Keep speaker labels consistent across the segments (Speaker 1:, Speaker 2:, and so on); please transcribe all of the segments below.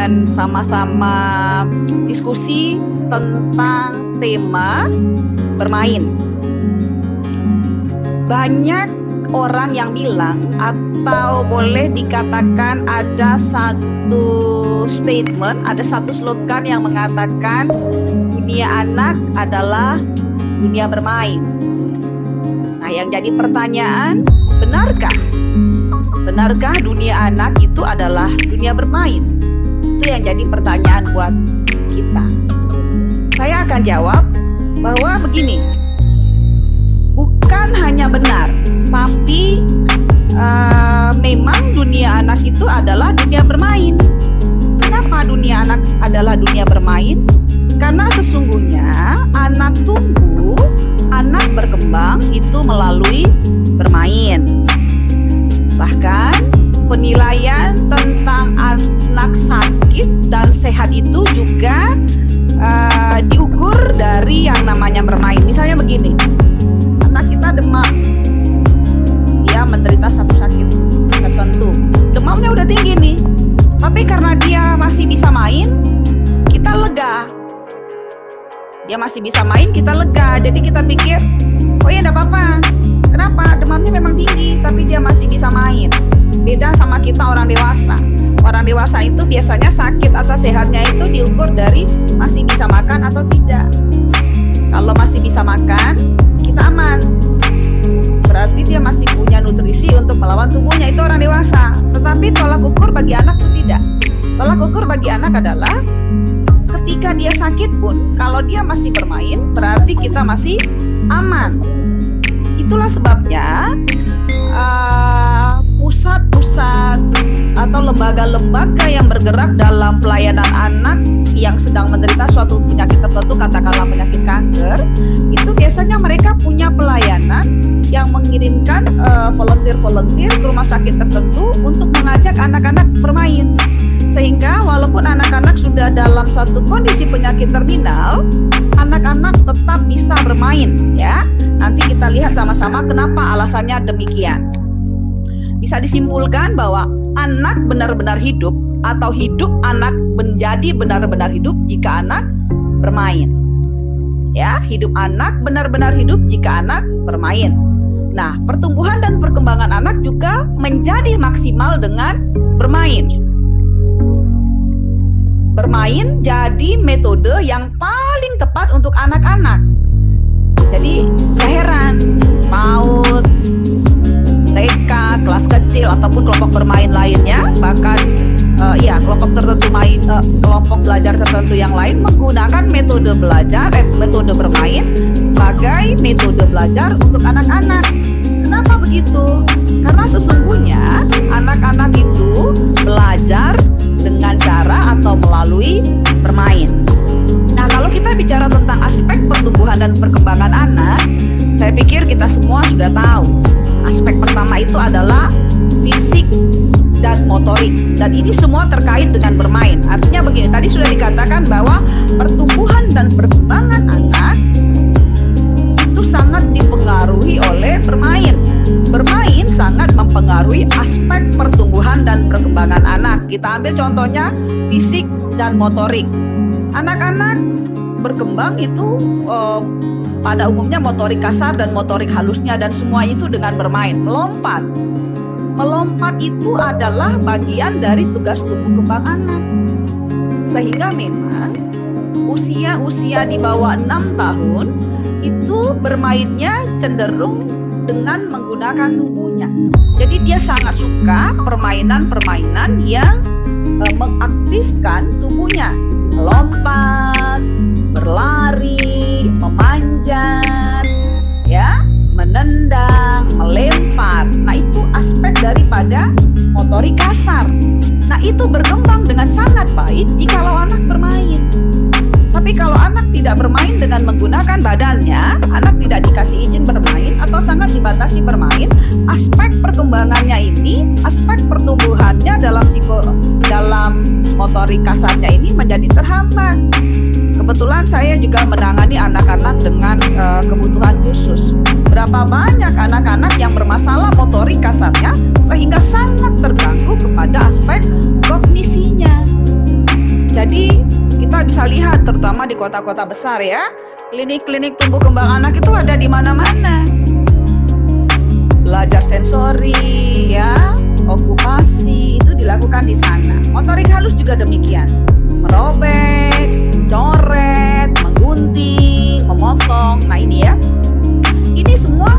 Speaker 1: akan sama-sama diskusi tentang tema bermain. Banyak orang yang bilang atau boleh dikatakan ada satu statement, ada satu slogan yang mengatakan dunia anak adalah dunia bermain. Nah, yang jadi pertanyaan, benarkah? Benarkah dunia anak itu adalah dunia bermain? Itu yang jadi pertanyaan buat kita. Saya akan jawab bahwa begini, bukan hanya benar, tapi memang dunia anak itu adalah dunia bermain. Kenapa dunia anak adalah dunia bermain? Karena sesungguhnya anak tumbuh, anak berkembang itu melalui bermain. Bahkan penilaian tentang anak sakit dan sehat itu juga diukur dari yang namanya bermain. Misalnya begini, anak kita demam, dia menderita satu sakit tertentu, demamnya udah tinggi nih, tapi karena dia masih bisa main, kita lega. Dia masih bisa main, kita lega. Jadi kita pikir, oh ya enggak apa-apa. Kenapa? Demamnya memang tinggi, tapi dia masih bisa main. Beda sama kita orang dewasa. Orang dewasa itu biasanya sakit atau sehatnya itu diukur dari masih bisa makan atau tidak. Kalau masih bisa makan, kita aman. Berarti dia masih punya nutrisi untuk melawan tubuhnya, itu orang dewasa. Tetapi tolak ukur bagi anak itu tidak. Tolak ukur bagi anak adalah ketika dia sakit pun, kalau dia masih bermain, berarti kita masih aman. Itulah sebabnya pusat-pusat atau lembaga-lembaga yang bergerak dalam pelayanan anak yang sedang menderita suatu penyakit tertentu, katakanlah penyakit kanker, itu biasanya mereka punya pelayanan yang mengirimkan volunteer-volunteer ke rumah sakit tertentu untuk mengajak anak-anak bermain. Sehingga walaupun anak-anak sudah dalam suatu kondisi penyakit terminal, anak-anak tetap bisa bermain, ya. Nanti kita lihat sama-sama kenapa alasannya demikian. Bisa disimpulkan bahwa anak benar-benar hidup atau hidup anak menjadi benar-benar hidup jika anak bermain. Ya, hidup anak benar-benar hidup jika anak bermain. Nah, pertumbuhan dan perkembangan anak juga menjadi maksimal dengan bermain. Bermain jadi metode yang paling tepat untuk anak-anak. Jadi gak heran PAUD, TK, kelas kecil ataupun kelompok bermain lainnya, bahkan kelompok tertentu kelompok belajar tertentu yang lain menggunakan metode belajar, metode bermain sebagai metode belajar untuk anak-anak. Kenapa begitu? Karena sesungguhnya anak-anak itu belajar dengan cara atau melalui bermain. Nah, kalau kita bicara tentang aspek pertumbuhan dan perkembangan anak, saya pikir kita semua sudah tahu. Aspek pertama itu adalah fisik dan motorik. Dan ini semua terkait dengan bermain. Artinya begini, tadi sudah dikatakan bahwa pertumbuhan dan perkembangan anak itu sangat dipengaruhi oleh bermain. Bermain sangat mempengaruhi aspek pertumbuhan dan perkembangan anak. Kita ambil contohnya fisik dan motorik. Anak-anak berkembang itu pada umumnya motorik kasar dan motorik halusnya dan semua itu dengan bermain. Melompat. Melompat itu adalah bagian dari tugas tumbuh kembang anak. Sehingga memang usia-usia di bawah 6 tahun itu bermainnya cenderung dengan menggunakan tubuhnya. Jadi dia sangat suka permainan-permainan yang mengaktifkan tubuhnya. Melompat, berlari, memanjat, ya, menendang, melempar. Nah, itu aspek daripada motorik kasar. Nah, itu berkembang dengan sangat baik jikalau anak bermain. Tapi kalau anak tidak bermain dengan menggunakan badannya, anak tidak dikasih izin bermain atau sangat dibatasi bermain, aspek perkembangannya ini, aspek pertumbuhannya dalam motorik kasarnya ini menjadi terhambat. Kebetulan saya juga menangani anak-anak dengan kebutuhan khusus. Berapa banyak anak-anak yang bermasalah motorik kasarnya sehingga sangat terganggu kepada aspek kognisinya. Jadi kita bisa lihat terutama di kota-kota besar ya, klinik-klinik tumbuh kembang anak itu ada di mana-mana. Belajar sensori ya, okupasi itu dilakukan di sana. Motorik halus juga demikian. Merobek, coret, menggunting, memotong. Nah ini ya. Ini semua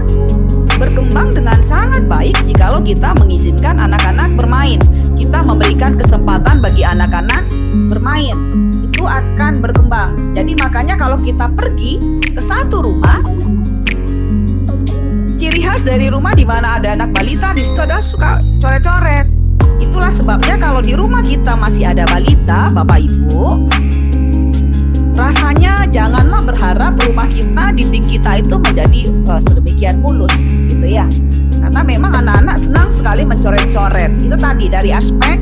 Speaker 1: berkembang dengan sangat baik jikalau kita mengizinkan anak-anak bermain. Kita memberikan kesempatan bagi anak-anak bermain. Itu akan berkembang. Jadi makanya kalau kita pergi ke satu rumah, ciri khas dari rumah di mana ada anak balita, di situ ada suka coret-coret. Itulah sebabnya kalau di rumah kita masih ada balita, Bapak Ibu, rasanya janganlah berharap rumah kita, dinding kita itu menjadi sedemikian mulus, gitu ya. Karena memang anak-anak senang sekali mencoret-coret. Itu tadi dari aspek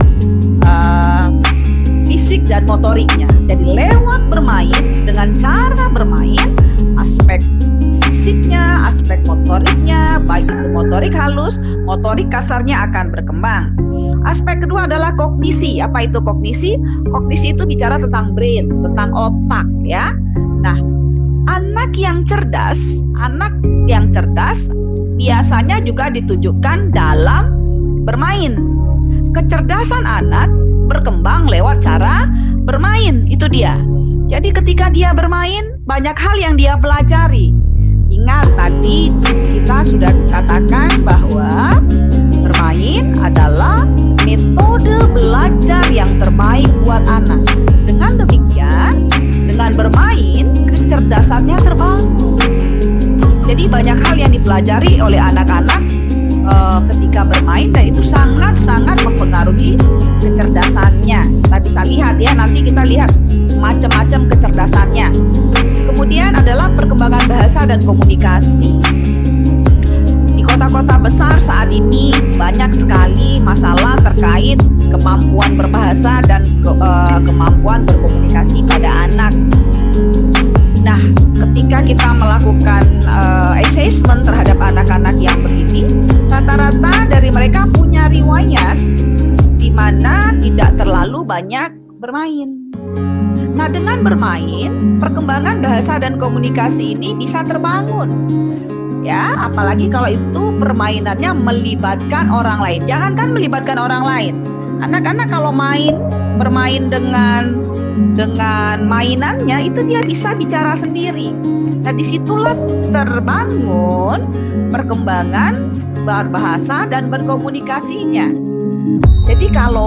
Speaker 1: fisik dan motoriknya. Jadi lewat bermain, dengan cara bermain, aspek fisiknya, aspek motoriknya, baik itu motorik halus, motorik kasarnya akan berkembang. Aspek kedua adalah kognisi. Apa itu kognisi? Kognisi itu bicara tentang brain, tentang otak ya. Nah, anak yang cerdas biasanya juga ditunjukkan dalam bermain. Kecerdasan anak berkembang lewat cara bermain, itu dia. Jadi ketika dia bermain, banyak hal yang dia pelajari. Ingat tadi kita sudah katakan bahwa bermain adalah metode belajar yang terbaik buat anak. Dengan demikian, dengan bermain, kecerdasannya terbangun. Jadi banyak hal yang dipelajari oleh anak-anak ketika bermain, dan itu sangat-sangat mempengaruhi kecerdasannya. Kita bisa lihat ya, nanti kita lihat macam-macam kecerdasannya. Kemudian adalah perkembangan bahasa dan komunikasi. Di kota-kota besar saat ini banyak sekali masalah terkait kemampuan berbahasa dan kemampuan berkomunikasi pada anak. Nah, ketika kita melakukan assessment terhadap anak-anak yang begini, rata-rata dari mereka punya riwayat di mana tidak terlalu banyak bermain. Nah, dengan bermain, perkembangan bahasa dan komunikasi ini bisa terbangun. Ya, apalagi kalau itu permainannya melibatkan orang lain. Jangankan melibatkan orang lain. Anak-anak kalau bermain dengan mainannya, itu dia bisa bicara sendiri. Nah, disitulah terbangun perkembangan berbahasa dan berkomunikasinya. Jadi kalau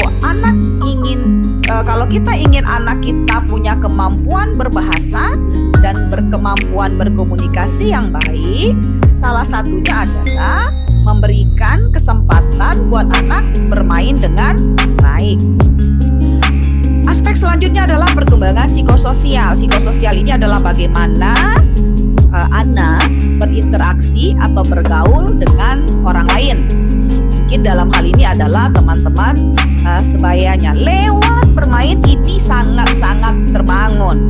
Speaker 1: kita ingin anak kita punya kemampuan berbahasa dan berkemampuan berkomunikasi yang baik, salah satunya adalah memberikan kesempatan buat anak bermain dengan baik. Aspek selanjutnya adalah perkembangan psikososial. Psikososial ini adalah bagaimana anak berinteraksi atau bergaul dengan orang lain. Mungkin dalam hal ini adalah teman-teman sebayanya. Lewat bermain ini sangat-sangat terbangun.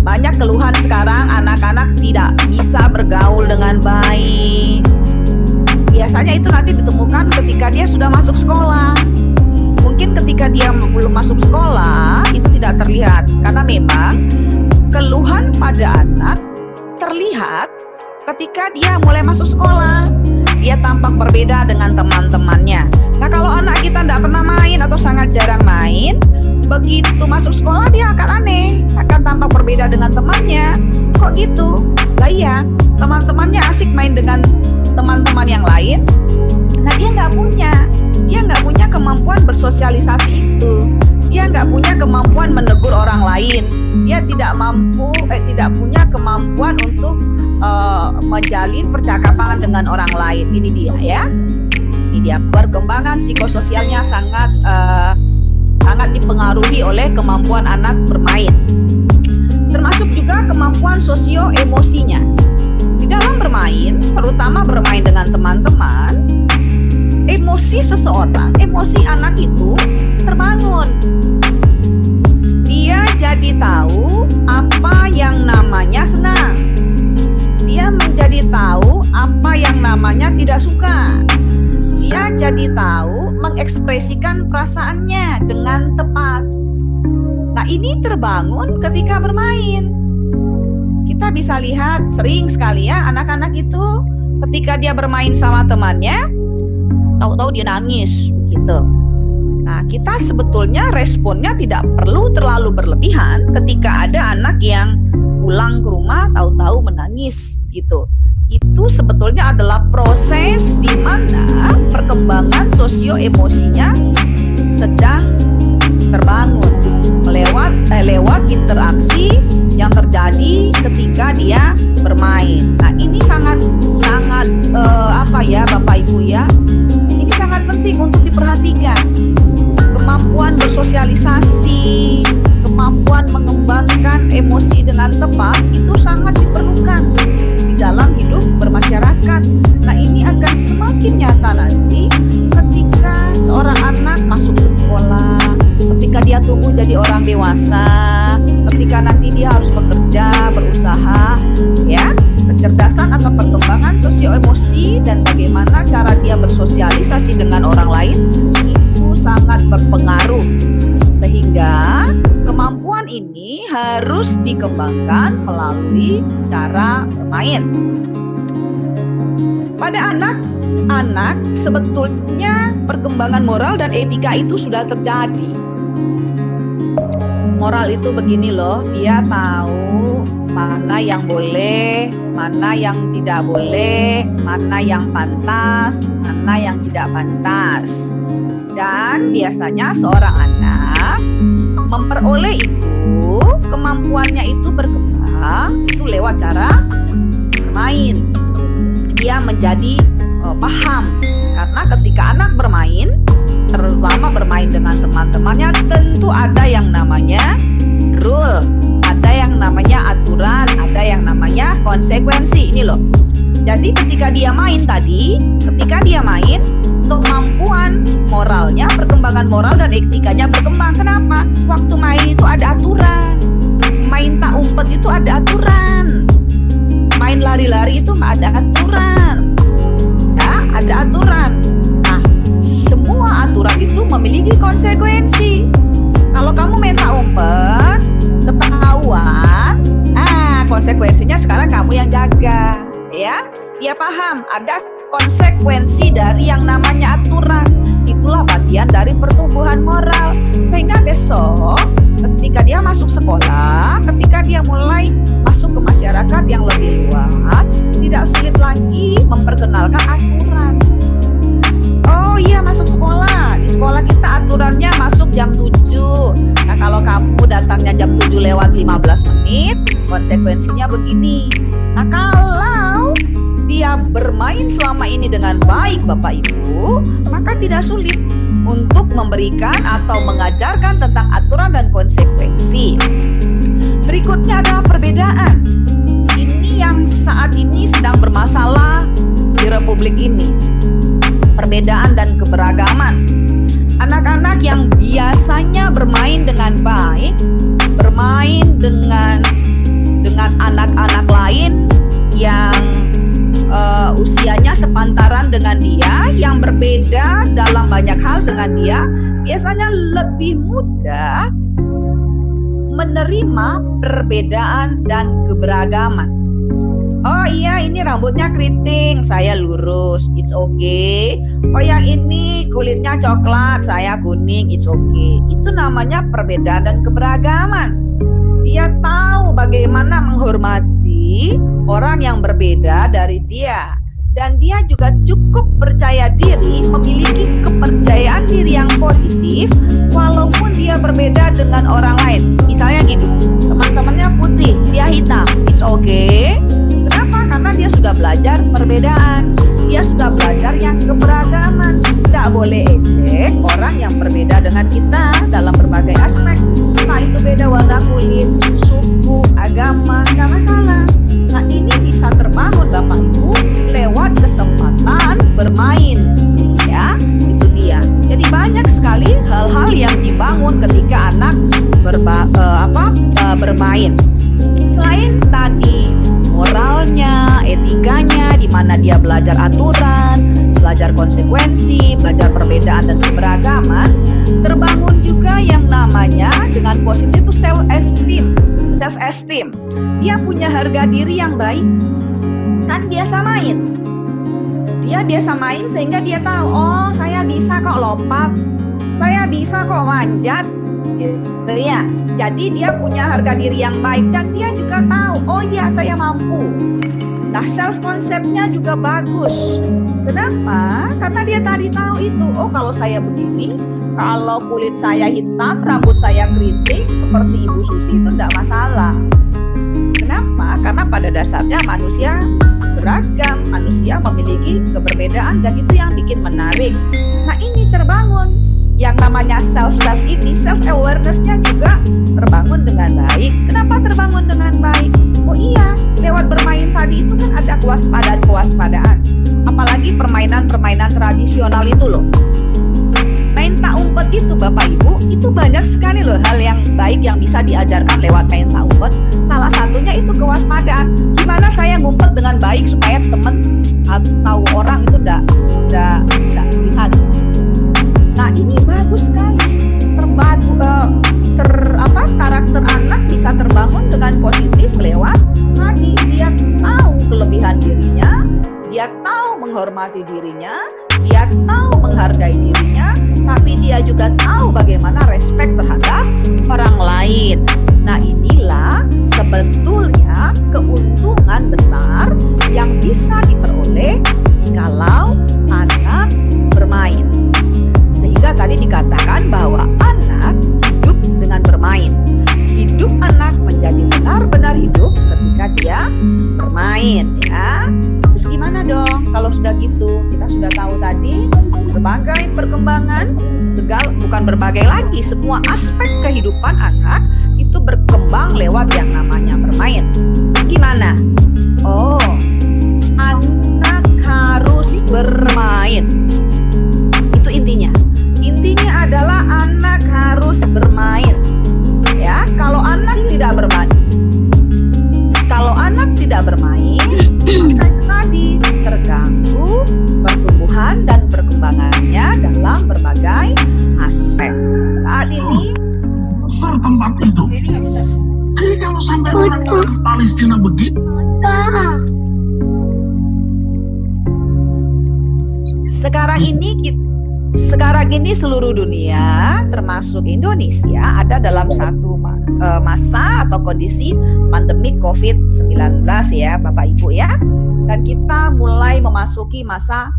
Speaker 1: Banyak keluhan sekarang anak-anak tidak bisa bergaul dengan baik. Biasanya itu nanti ditemukan ketika dia sudah masuk sekolah. Mungkin ketika dia belum masuk sekolah itu tidak terlihat, karena memang keluhan pada anak terlihat ketika dia mulai masuk sekolah. Dia tampak berbeda dengan teman-temannya. Nah, kalau anak kita tidak pernah main atau sangat jarang main, begitu masuk sekolah dia akan aneh, akan tampak berbeda dengan temannya. Kok gitu? Lah iya, teman-temannya asik main dengan teman-teman yang lain. Nah, dia nggak punya kemampuan bersosialisasi itu. Dia nggak punya kemampuan menegur orang lain. Dia tidak punya kemampuan untuk menjalin percakapan dengan orang lain. Ini dia ya. Ini dia, perkembangan psikososialnya sangat dipengaruhi oleh kemampuan anak bermain. Termasuk juga kemampuan sosio-emosinya. Di dalam bermain, terutama bermain dengan teman-teman, emosi seseorang, emosi anak itu terbangun. Dia jadi tahu apa yang namanya senang. Dia menjadi tahu apa yang namanya tidak suka. Dia jadi tahu mengekspresikan perasaannya dengan tepat. Nah, Nah, ini terbangun ketika bermain. Kita bisa lihat sering sekali ya anak-anak itu ketika dia bermain sama temannya, tahu-tahu dia nangis gitu. Nah, kita sebetulnya responnya tidak perlu terlalu berlebihan ketika ada anak yang pulang ke rumah tahu-tahu menangis gitu. Itu sebetulnya adalah proses di mana perkembangan sosio-emosinya sedang terbangun lewat interaksi yang terjadi ketika dia bermain. Nah, ini sangat Bapak Ibu ya, ini sangat penting untuk diperhatikan. Kemampuan bersosialisasi, kemampuan mengembangkan emosi dengan tepat itu sangat diperlukan di dalam hidup bermasyarakat. Nah, ini akan semakin nyata nanti ketika seorang anak masuk sekolah, ketika dia tumbuh jadi orang dewasa, ketika nanti dia harus bekerja, berusaha, ya. Kecerdasan atau perkembangan sosio-emosi dan bagaimana cara dia bersosialisasi dengan orang lain itu sangat berpengaruh. Sehingga kemampuan ini harus dikembangkan melalui cara bermain. Pada anak-anak sebetulnya perkembangan moral dan etika itu sudah terjadi. Moral itu begini loh, dia tahu mana yang boleh, mana yang tidak boleh, mana yang pantas, mana yang tidak pantas. Dan biasanya seorang anak memperoleh itu, kemampuannya itu berkembang itu lewat cara bermain. Dia menjadi paham, karena ketika anak bermain, terutama bermain dengan teman-temannya, tentu ada yang namanya rule, ada yang namanya aturan, ada yang namanya konsekuensi. Ini loh. Jadi ketika dia main, kemampuan moralnya, perkembangan moral dan etikanya berkembang. Kenapa? Waktu main itu ada aturan. Main tak umpet itu ada aturan. Main lari-lari itu ada aturan. Ya, ada aturan. Nah, semua aturan itu memiliki konsekuensi. Kalau kamu main tak umpet, ketahuan, konsekuensinya sekarang kamu yang jaga, ya. Dia paham ada konsekuensi dari yang namanya aturan. Itulah bagian dari pertumbuhan moral. Sehingga besok ketika dia masuk sekolah, ketika dia mulai masuk ke masyarakat yang lebih luas, tidak sulit lagi memperkenalkan aturan. Oh iya, masuk sekolah. Di sekolah kita aturannya masuk jam 7. Nah, kalau kamu datangnya jam 7 lewat 15 menit, konsekuensinya begini. Nah, kalau dia bermain selama ini dengan baik Bapak Ibu, maka tidak sulit untuk memberikan atau mengajarkan tentang aturan dan konsekuensi. Berikutnya adalah perbedaan. Ini yang saat ini sedang bermasalah di Republik ini. Perbedaan dan keberagaman. Anak-anak yang biasanya bermain dengan baik, bermain dengan anak-anak lain yang usianya sepantaran dengan dia, yang berbeda dalam banyak hal dengan dia, biasanya lebih mudah menerima perbedaan dan keberagaman. Oh iya, ini rambutnya keriting, saya lurus, it's okay. Oh yang ini kulitnya coklat, saya kuning, it's okay. Itu namanya perbedaan dan keberagaman. Dia tahu bagaimana menghormati orang yang berbeda dari dia. Dan dia juga cukup percaya diri, memiliki kepercayaan diri yang positif walaupun dia berbeda dengan orang lain. Misalnya gini, teman-temannya putih, dia hitam, it's okay. Kenapa? Karena dia sudah belajar perbedaan. Dia sudah belajar yang keberagaman. Tidak boleh ejek orang yang berbeda dengan kita dalam berbagai aspek. Nah, itu beda warna kulit, suku, agama, nggak masalah. Nah, ini bisa terbangun Bapak Ibu lewat kesempatan bermain, ya, itu dia. Jadi banyak sekali hal-hal yang dibangun ketika anak bermain. Selain tadi moralnya, etikanya, di mana dia belajar aturan, belajar konsekuensi, belajar perbedaan dan keberagaman, terbangun juga yang namanya dengan positif itu esteem. Dia punya harga diri yang baik. Kan biasa main. Dia biasa main sehingga dia tahu, oh saya bisa kok lompat, saya bisa kok manjat, gitu ya. Jadi dia punya harga diri yang baik dan dia juga tahu, oh iya saya mampu. Nah, self konsepnya juga bagus. Kenapa? Karena dia tadi tahu itu, oh kalau saya begini, kalau kulit saya hitam, rambut saya keriting seperti Ibu Susi itu tidak masalah. Kenapa? Karena pada dasarnya manusia beragam, manusia memiliki keberbedaan dan itu yang bikin menarik. Nah, ini terbangun. Yang namanya self-love ini, self-awareness-nya juga terbangun dengan baik. Kenapa terbangun dengan baik? Oh iya, lewat bermain tadi itu kan ada kewaspadaan. Apalagi permainan-permainan tradisional itu loh. Main tak umpet itu Bapak Ibu, itu banyak sekali loh hal yang baik yang bisa diajarkan lewat main tak umpet. Salah satunya itu kewaspadaan. Gimana saya ngumpet dengan baik supaya teman atau orang itu tidak lihat. Nah, ini bagus sekali. Karakter anak bisa terbangun dengan positif lewat tadi dia tahu kelebihan dirinya, dia tahu menghormati dirinya, dia tahu menghargai dirinya, tapi dia juga tahu bagaimana respect terhadap orang lain. Nah, inilah sebetulnya keuntungan besar yang bisa diperoleh jikalau anak bermain. Sehingga tadi dikatakan bahwa anak hidup dengan bermain. Hidup anak menjadi benar-benar hidup ketika dia bermain, ya. Terus gimana dong kalau sudah gitu? Kita sudah tahu tadi berbagai perkembangan, bukan berbagai lagi, semua aspek kehidupan anak itu berkembang lewat yang namanya bermain. Gimana? Oh, anak harus bermain. Itu intinya. Intinya adalah anak harus bermain. Ya, kalau anak tidak bermain, maka tadi terganggu pertumbuhan dan perkembangannya dalam berbagai aspek. Saat ini
Speaker 2: tempat itu. Jadi kalau sampai orang Palestina begitu,
Speaker 1: sekarang ini seluruh dunia termasuk Indonesia ada dalam satu masa atau kondisi pandemi COVID-19 ya Bapak Ibu ya. Dan kita mulai memasuki masa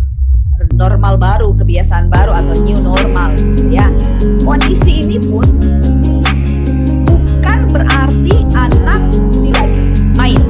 Speaker 1: normal baru, kebiasaan baru atau new normal ya. Kondisi ini pun bukan berarti anak tidak main.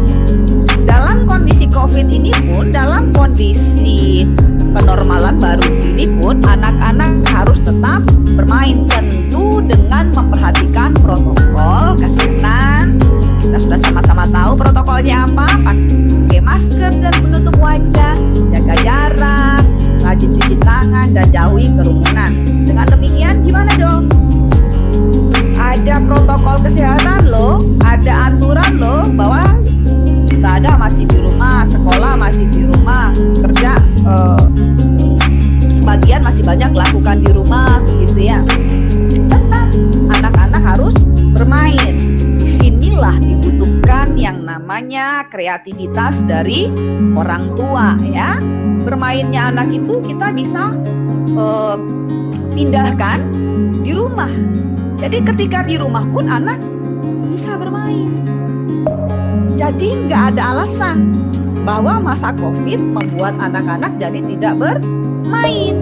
Speaker 1: Dalam kondisi COVID ini pun, dalam kondisi kenormalan baru ini pun, anak-anak harus tetap bermain, tentu dengan memperhatikan protokol kesehatan. Kita sudah sama-sama tahu protokolnya apa, pakai masker dan menutup wajah, jaga jarak, rajin cuci tangan dan jauhi kerumunan. Dengan demikian gimana dong? Ada protokol kesehatan loh, ada aturan loh bahwa kita ada masih di rumah, sekolah masih di rumah, kerja sebagian masih banyak lakukan di rumah, gitu ya. Tetap anak-anak harus bermain. Disinilah dibutuhkan yang namanya kreativitas dari orang tua, ya. Bermainnya anak itu kita bisa pindahkan di rumah. Jadi ketika di rumah pun anak bisa bermain. Jadi nggak ada alasan bahwa masa COVID membuat anak-anak jadi tidak bermain.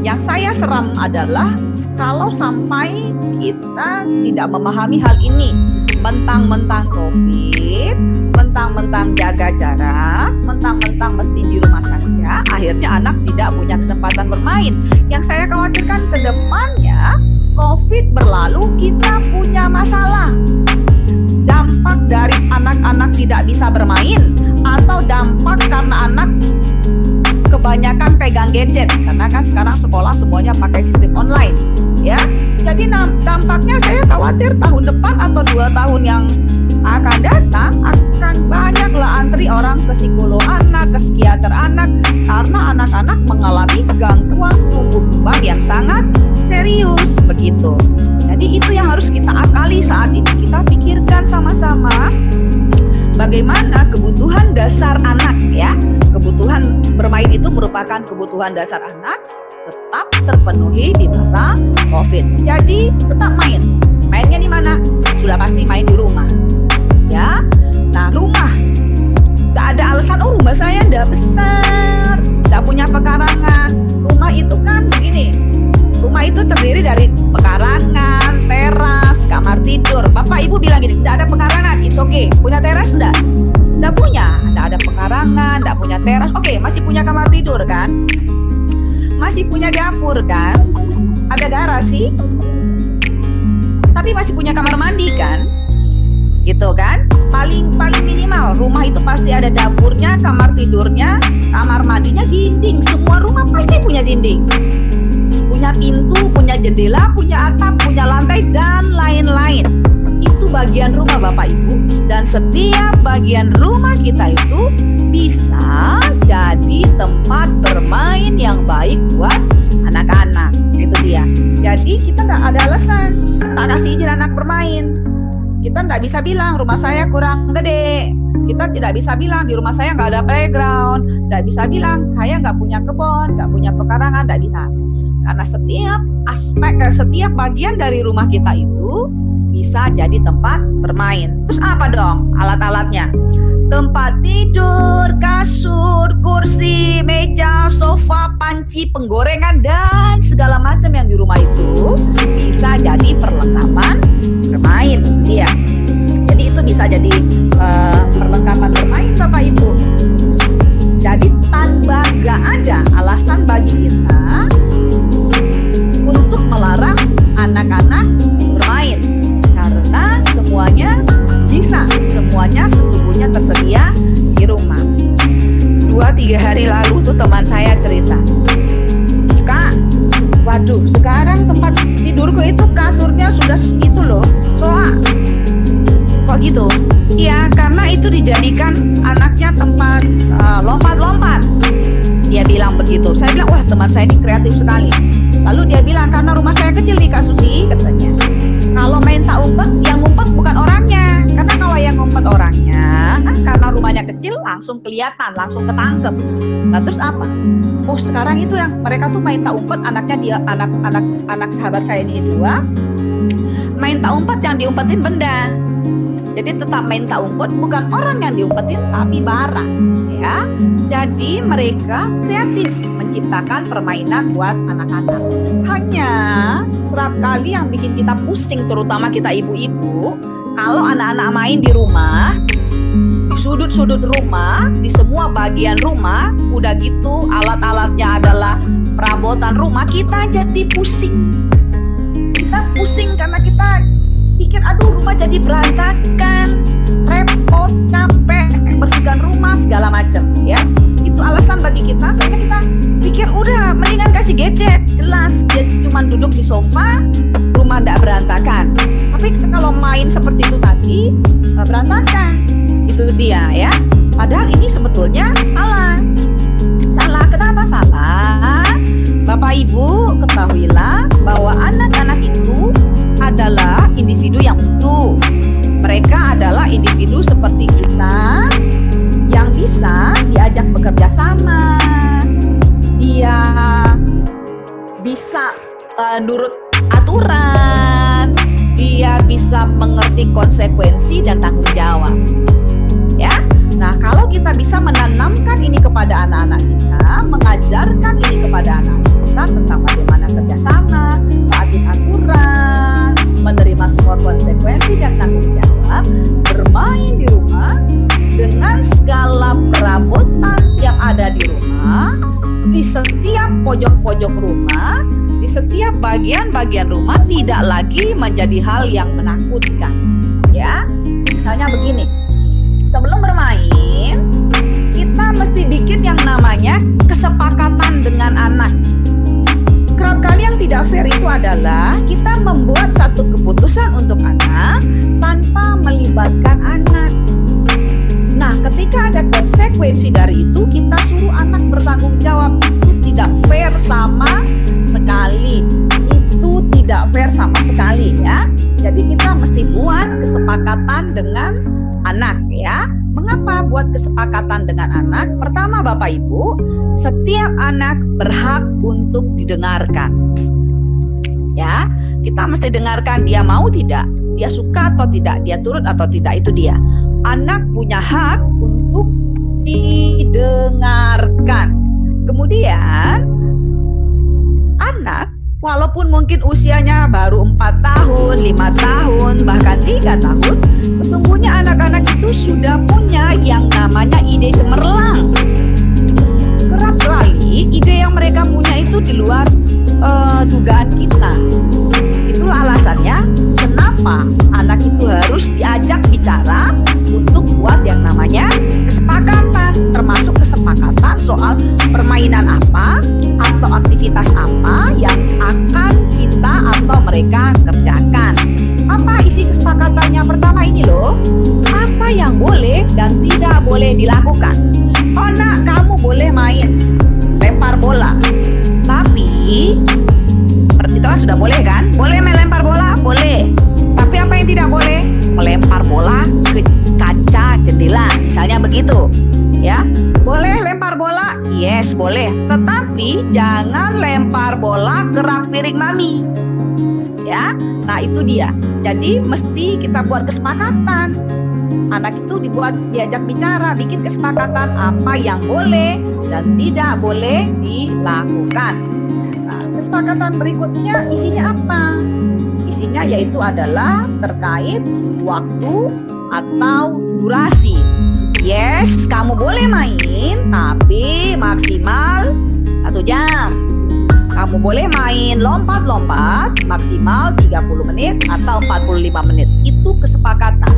Speaker 1: Yang saya seram adalah kalau sampai kita tidak memahami hal ini. Mentang-mentang COVID, mentang-mentang jaga jarak, mentang-mentang mesti di rumah saja, akhirnya anak tidak punya kesempatan bermain. Yang saya khawatirkan ke depannya, COVID berlalu, kita punya masalah. Dampak dari anak-anak tidak bisa bermain, atau dampak karena anak kebanyakan pegang gadget, karena kan sekarang sekolah semuanya pakai sistem online, ya. Jadi dampaknya saya khawatir tahun depan atau 2 tahun yang akan datang akan banyaklah antri orang ke psikolog anak, ke psikiater anak, karena anak-anak mengalami gangguan tumbuh kembang yang sangat serius begitu. Jadi itu yang harus kita akali Jadi saat ini kita pikirkan sama-sama bagaimana kebutuhan dasar anak ya. Kebutuhan bermain itu merupakan kebutuhan dasar anak tetap terpenuhi di masa COVID. Jadi tetap main. Mainnya di mana? Sudah pasti main di rumah. Ya. Nah, rumah. Gak ada alasan, oh rumah saya udah besar, gak punya pekarangan. Rumah itu kan begini. Rumah itu terdiri dari pekarangan, teras, kamar tidur. Bapak Ibu bilang gini, tidak ada pekarangan, it's okay. Punya teras enggak? Enggak punya. Tidak ada pekarangan, enggak punya teras. Oke, masih punya kamar tidur kan? Masih punya dapur kan? Ada garasi. Tapi masih punya kamar mandi kan? Gitu kan? Paling minimal rumah itu pasti ada dapurnya, kamar tidurnya, kamar mandinya, dinding. Semua rumah pasti punya dinding. Punya pintu, punya jendela, punya atap, punya lantai, dan lain-lain. Itu bagian rumah Bapak Ibu. Dan setiap bagian rumah kita itu bisa jadi tempat bermain yang baik buat anak-anak. Itu dia. Jadi kita nggak ada alasan tak kasih izin anak bermain. Kita nggak bisa bilang rumah saya kurang gede. Kita tidak bisa bilang di rumah saya nggak ada playground. Nggak bisa bilang saya nggak punya kebun, nggak punya pekarangan, nggak bisa. Karena setiap aspek, setiap bagian dari rumah kita itu bisa jadi tempat bermain. Terus apa dong alat-alatnya? Tempat tidur, kasur, kursi, meja, sofa, panci, penggorengan, dan segala macam yang di rumah itu bisa jadi perlengkapan bermain. Iya. Jadi itu bisa jadi perlengkapan bermain Bapak Ibu. Jadi tanpa gak ada alasan bagi kita untuk melarang anak-anak bermain. Karena semuanya bisa, semuanya sesungguhnya tersedia di rumah. 2-3 hari lalu tuh teman saya cerita, Kak, waduh sekarang tempat tidurku itu kasurnya sudah itu loh, soa. Kok gitu? Iya, karena itu dijadikan anaknya tempat lompat-lompat. Dia bilang begitu. Saya bilang, wah teman saya ini kreatif sekali. Lalu dia bilang, karena rumah saya kecil nih Kak Susi, katanya. Kalau main tak umpet, yang ngumpet bukan orangnya. Karena kalau yang ngumpet orangnya, karena rumahnya kecil langsung kelihatan, langsung ketangkep. Nah terus apa? Oh sekarang itu yang mereka tuh main tak umpet, anaknya dia, anak sahabat saya ini 2, main tak umpet yang diumpetin benda. Jadi tetap main tak umpet, bukan orang yang diumpetin, tapi barang. Ya, jadi mereka kreatif menciptakan permainan buat anak-anak. Hanya setiap kali yang bikin kita pusing, terutama kita ibu-ibu, kalau anak-anak main di rumah, di sudut-sudut rumah, di semua bagian rumah, udah gitu alat-alatnya adalah perabotan rumah, kita jadi pusing. Kita pusing karena kita pikir, aduh rumah jadi berantakan, repot, capek, bersihkan rumah, segala macam ya. Itu alasan bagi kita, sehingga kita pikir udah mendingan kasih gadget, jelas dia cuma duduk di sofa, rumah ndak berantakan. Tapi kalau main seperti itu tadi berantakan. Itu dia ya. Padahal ini sebetulnya salah. Salah, kenapa salah? Bapak Ibu ketahuilah bahwa anak-anak itu adalah individu yang utuh. Mereka adalah individu seperti kita yang bisa diajak bekerja sama. Dia bisa nurut aturan. Dia bisa mengerti konsekuensi dan tanggung jawab. Ya. Nah, kalau kita bisa menanamkan ini kepada anak-anak kita, mengajarkan ini kepada anak-anak kita tentang bagaimana kerjasama, taati aturan, menerima semua konsekuensi dan tanggung jawab, bermain di rumah dengan segala perabotan yang ada di rumah, di setiap pojok-pojok rumah, di setiap bagian-bagian rumah, tidak lagi menjadi hal yang menakutkan. Ya, misalnya begini, sebelum bermain, kita mesti bikin yang namanya kesepakatan dengan anak. Kerap kali yang tidak fair itu adalah kita membuat satu keputusan untuk anak tanpa melibatkan anak. Nah, ketika ada konsekuensi dari itu, kita suruh anak bertanggung jawab. Itu tidak fair sama sekali. Itu tidak tidak fair sama sekali ya. Jadi kita mesti buat kesepakatan dengan anak ya. Mengapa buat kesepakatan dengan anak? Pertama Bapak Ibu, setiap anak berhak untuk didengarkan. Ya, kita mesti dengarkan dia mau tidak, dia suka atau tidak, dia turut atau tidak, itu dia. Anak punya hak untuk didengarkan. Kemudian anak walaupun mungkin usianya baru 4 tahun, 5 tahun, bahkan 3 tahun, sesungguhnya anak-anak itu sudah punya yang namanya ide cemerlang. Kerap kali ide yang mereka punya itu di luar dugaan kita. Itulah alasannya kenapa anak itu harus diajak bicara untuk buat yang namanya kesepakatan, termasuk kesepakatan soal permainan apa atau aktivitas apa yang akan kita atau mereka kerjakan. Apa isi kesepakatannya? Pertama ini loh, apa yang boleh dan tidak boleh dilakukan. Oh nak, kamu boleh main lempar bola, tapi itu kan sudah boleh kan? Boleh melempar bola? Boleh. Tapi apa yang tidak boleh? Melempar bola ke kaca jendela, misalnya begitu. Ya, boleh lempar bola? Yes, boleh. Tetapi jangan lempar bola ke rak piring mami. Ya, nah itu dia. Jadi mesti kita buat kesepakatan. Anak itu diajak bicara, bikin kesepakatan apa yang boleh dan tidak boleh dilakukan. Nah, kesepakatan berikutnya isinya apa? Isinya yaitu adalah terkait waktu atau durasi. Yes, kamu boleh main, tapi maksimal 1 jam. Kamu boleh main lompat-lompat maksimal 30 menit atau 45 menit. Itu kesepakatan.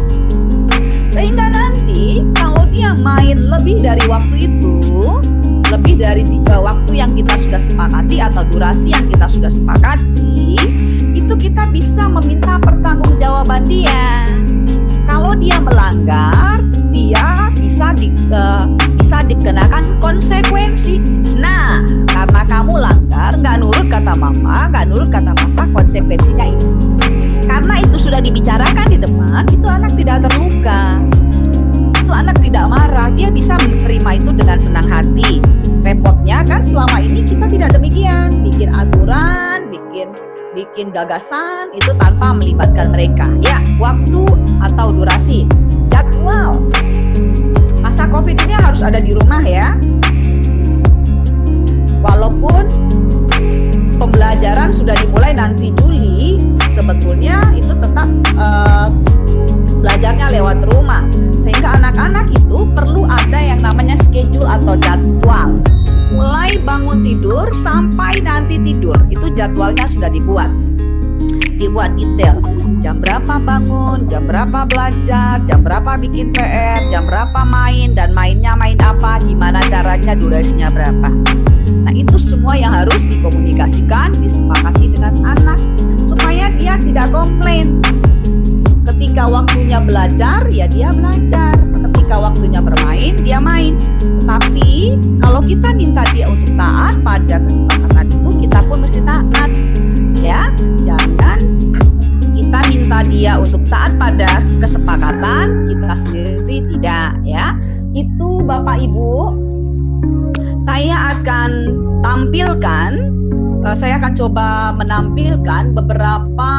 Speaker 1: Sehingga nanti kalau dia main lebih dari waktu itu, lebih dari 3 waktu yang kita sudah sepakati atau durasi yang kita sudah sepakati, itu kita bisa meminta pertanggungjawaban dia. Kalau dia melanggar, dia bisa dikenakan konsekuensi. Nah, karena kamu langgar, nggak nurut kata mama, nggak nurut kata papa, konsekuensinya ini. Karena itu sudah dibicarakan di depan, itu anak tidak terluka, itu anak tidak marah, dia bisa menerima itu dengan senang hati. Repotnya kan selama ini kita tidak demikian, bikin aturan, bikin gagasan itu tanpa melibatkan mereka. Ya, waktu atau durasi, jadwal. Masa COVID ini harus ada di rumah ya. Walaupun pembelajaran sudah dimulai nanti Juli, sebetulnya itu tetap belajarnya lewat rumah. Sehingga anak-anak itu perlu ada yang namanya schedule atau jadwal. Mulai bangun tidur sampai nanti tidur, itu jadwalnya sudah dibuat detail. Jam berapa bangun, jam berapa belajar, jam berapa bikin PR, jam berapa main, dan mainnya main apa, gimana caranya, durasinya berapa. Nah itu semua yang harus dikomunikasikan, disepakati dengan anak supaya dia tidak komplain. Ketika waktunya belajar, ya dia belajar. Ketika waktunya bermain, dia main. Tetapi kalau kita minta dia untuk taat pada kesepakatan itu, kita pun mesti taat. Ya, jangan kita minta dia untuk taat pada kesepakatan, kita sendiri tidak. Ya, itu Bapak Ibu. Saya akan tampilkan, saya akan coba menampilkan beberapa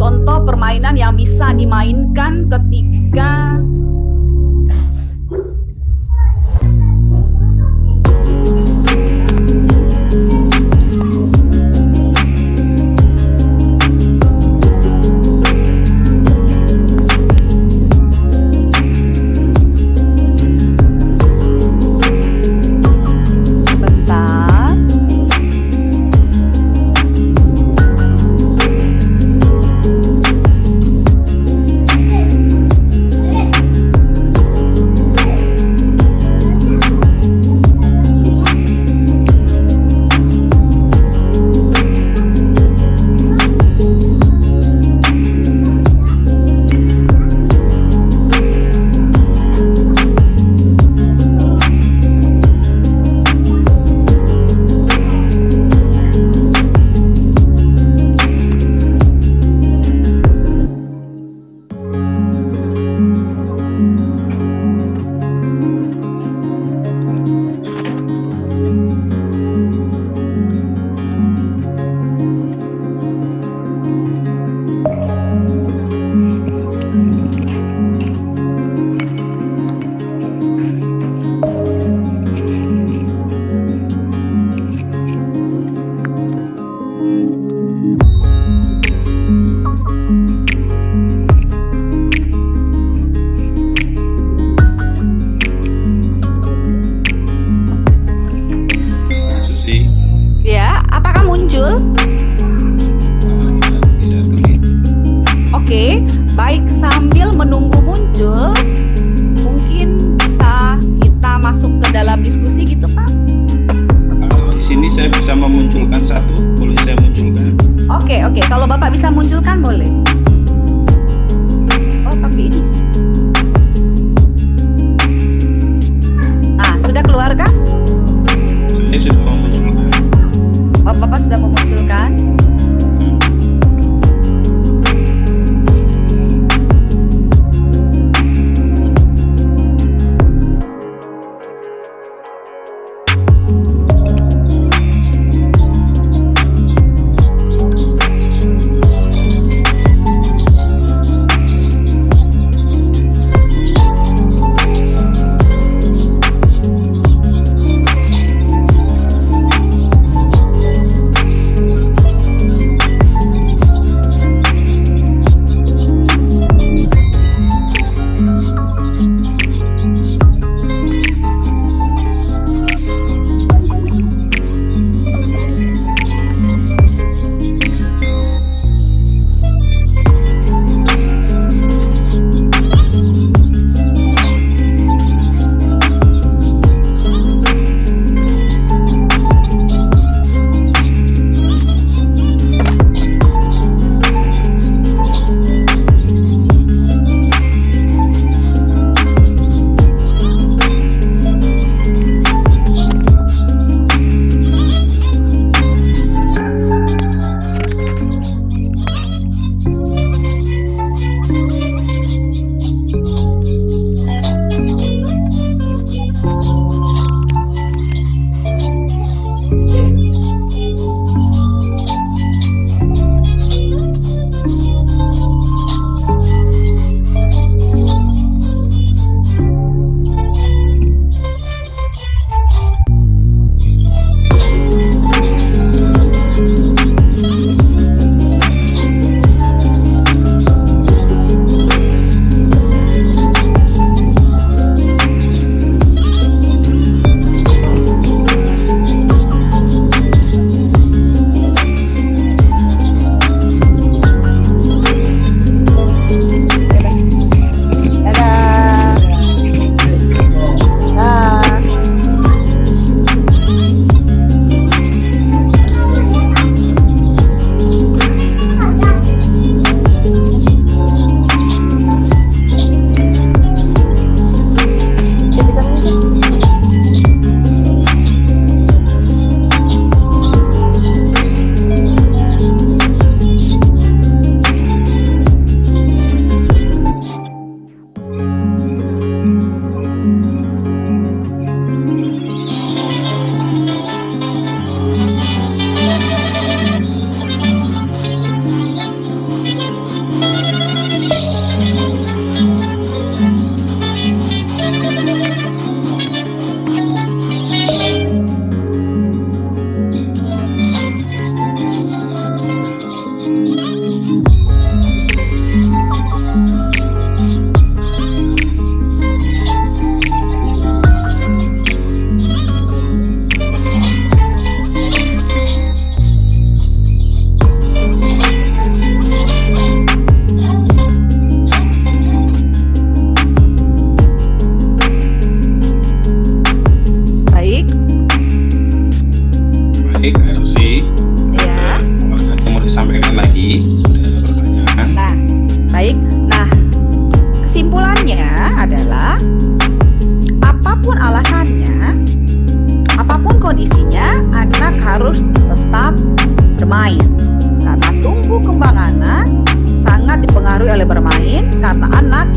Speaker 1: contoh permainan yang bisa dimainkan ketika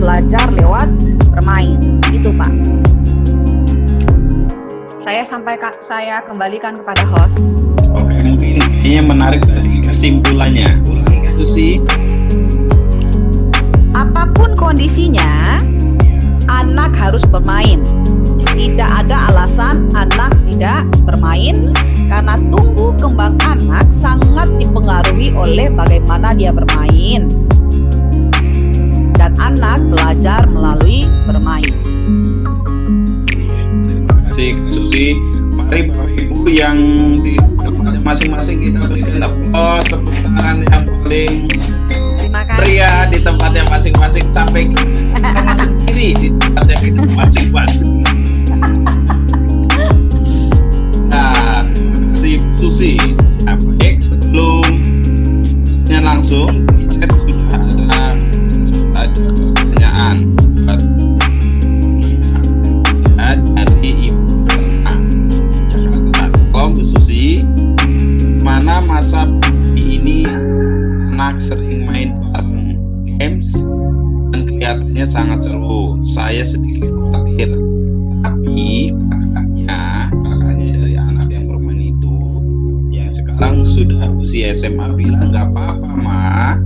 Speaker 1: belajar lewat bermain. Itu Pak. Saya kembalikan kepada host.
Speaker 3: Oke, mungkin ini menarik dari kesimpulannya. Ulangi Susi.
Speaker 1: Apapun kondisinya, anak harus bermain. Tidak ada alasan anak tidak bermain, karena tumbuh kembang anak sangat dipengaruhi oleh bagaimana dia bermain. Dan anak belajar melalui bermain.
Speaker 3: Terima kasih Susi. Mari Bapak Ibu yang di tempat masing-masing kita berikan aplaus, tepuk tangan yang paling meriah di tempatnya masing-masing sampai kita sendiri di tempatnya kita masing-masing. Nah, terima kasih Susi. Nah, baik, sebelumnya langsung di chat sudah ada pertanyaan dari Ibu Bu Susi. Mana masa ini anak sering main bareng games dan kelihatannya sangat seru. Saya sedikit khawatir, tapi kakaknya dari anak yang bermain itu yang sekarang sudah usia SMA bilang nggak apa-apa Ma.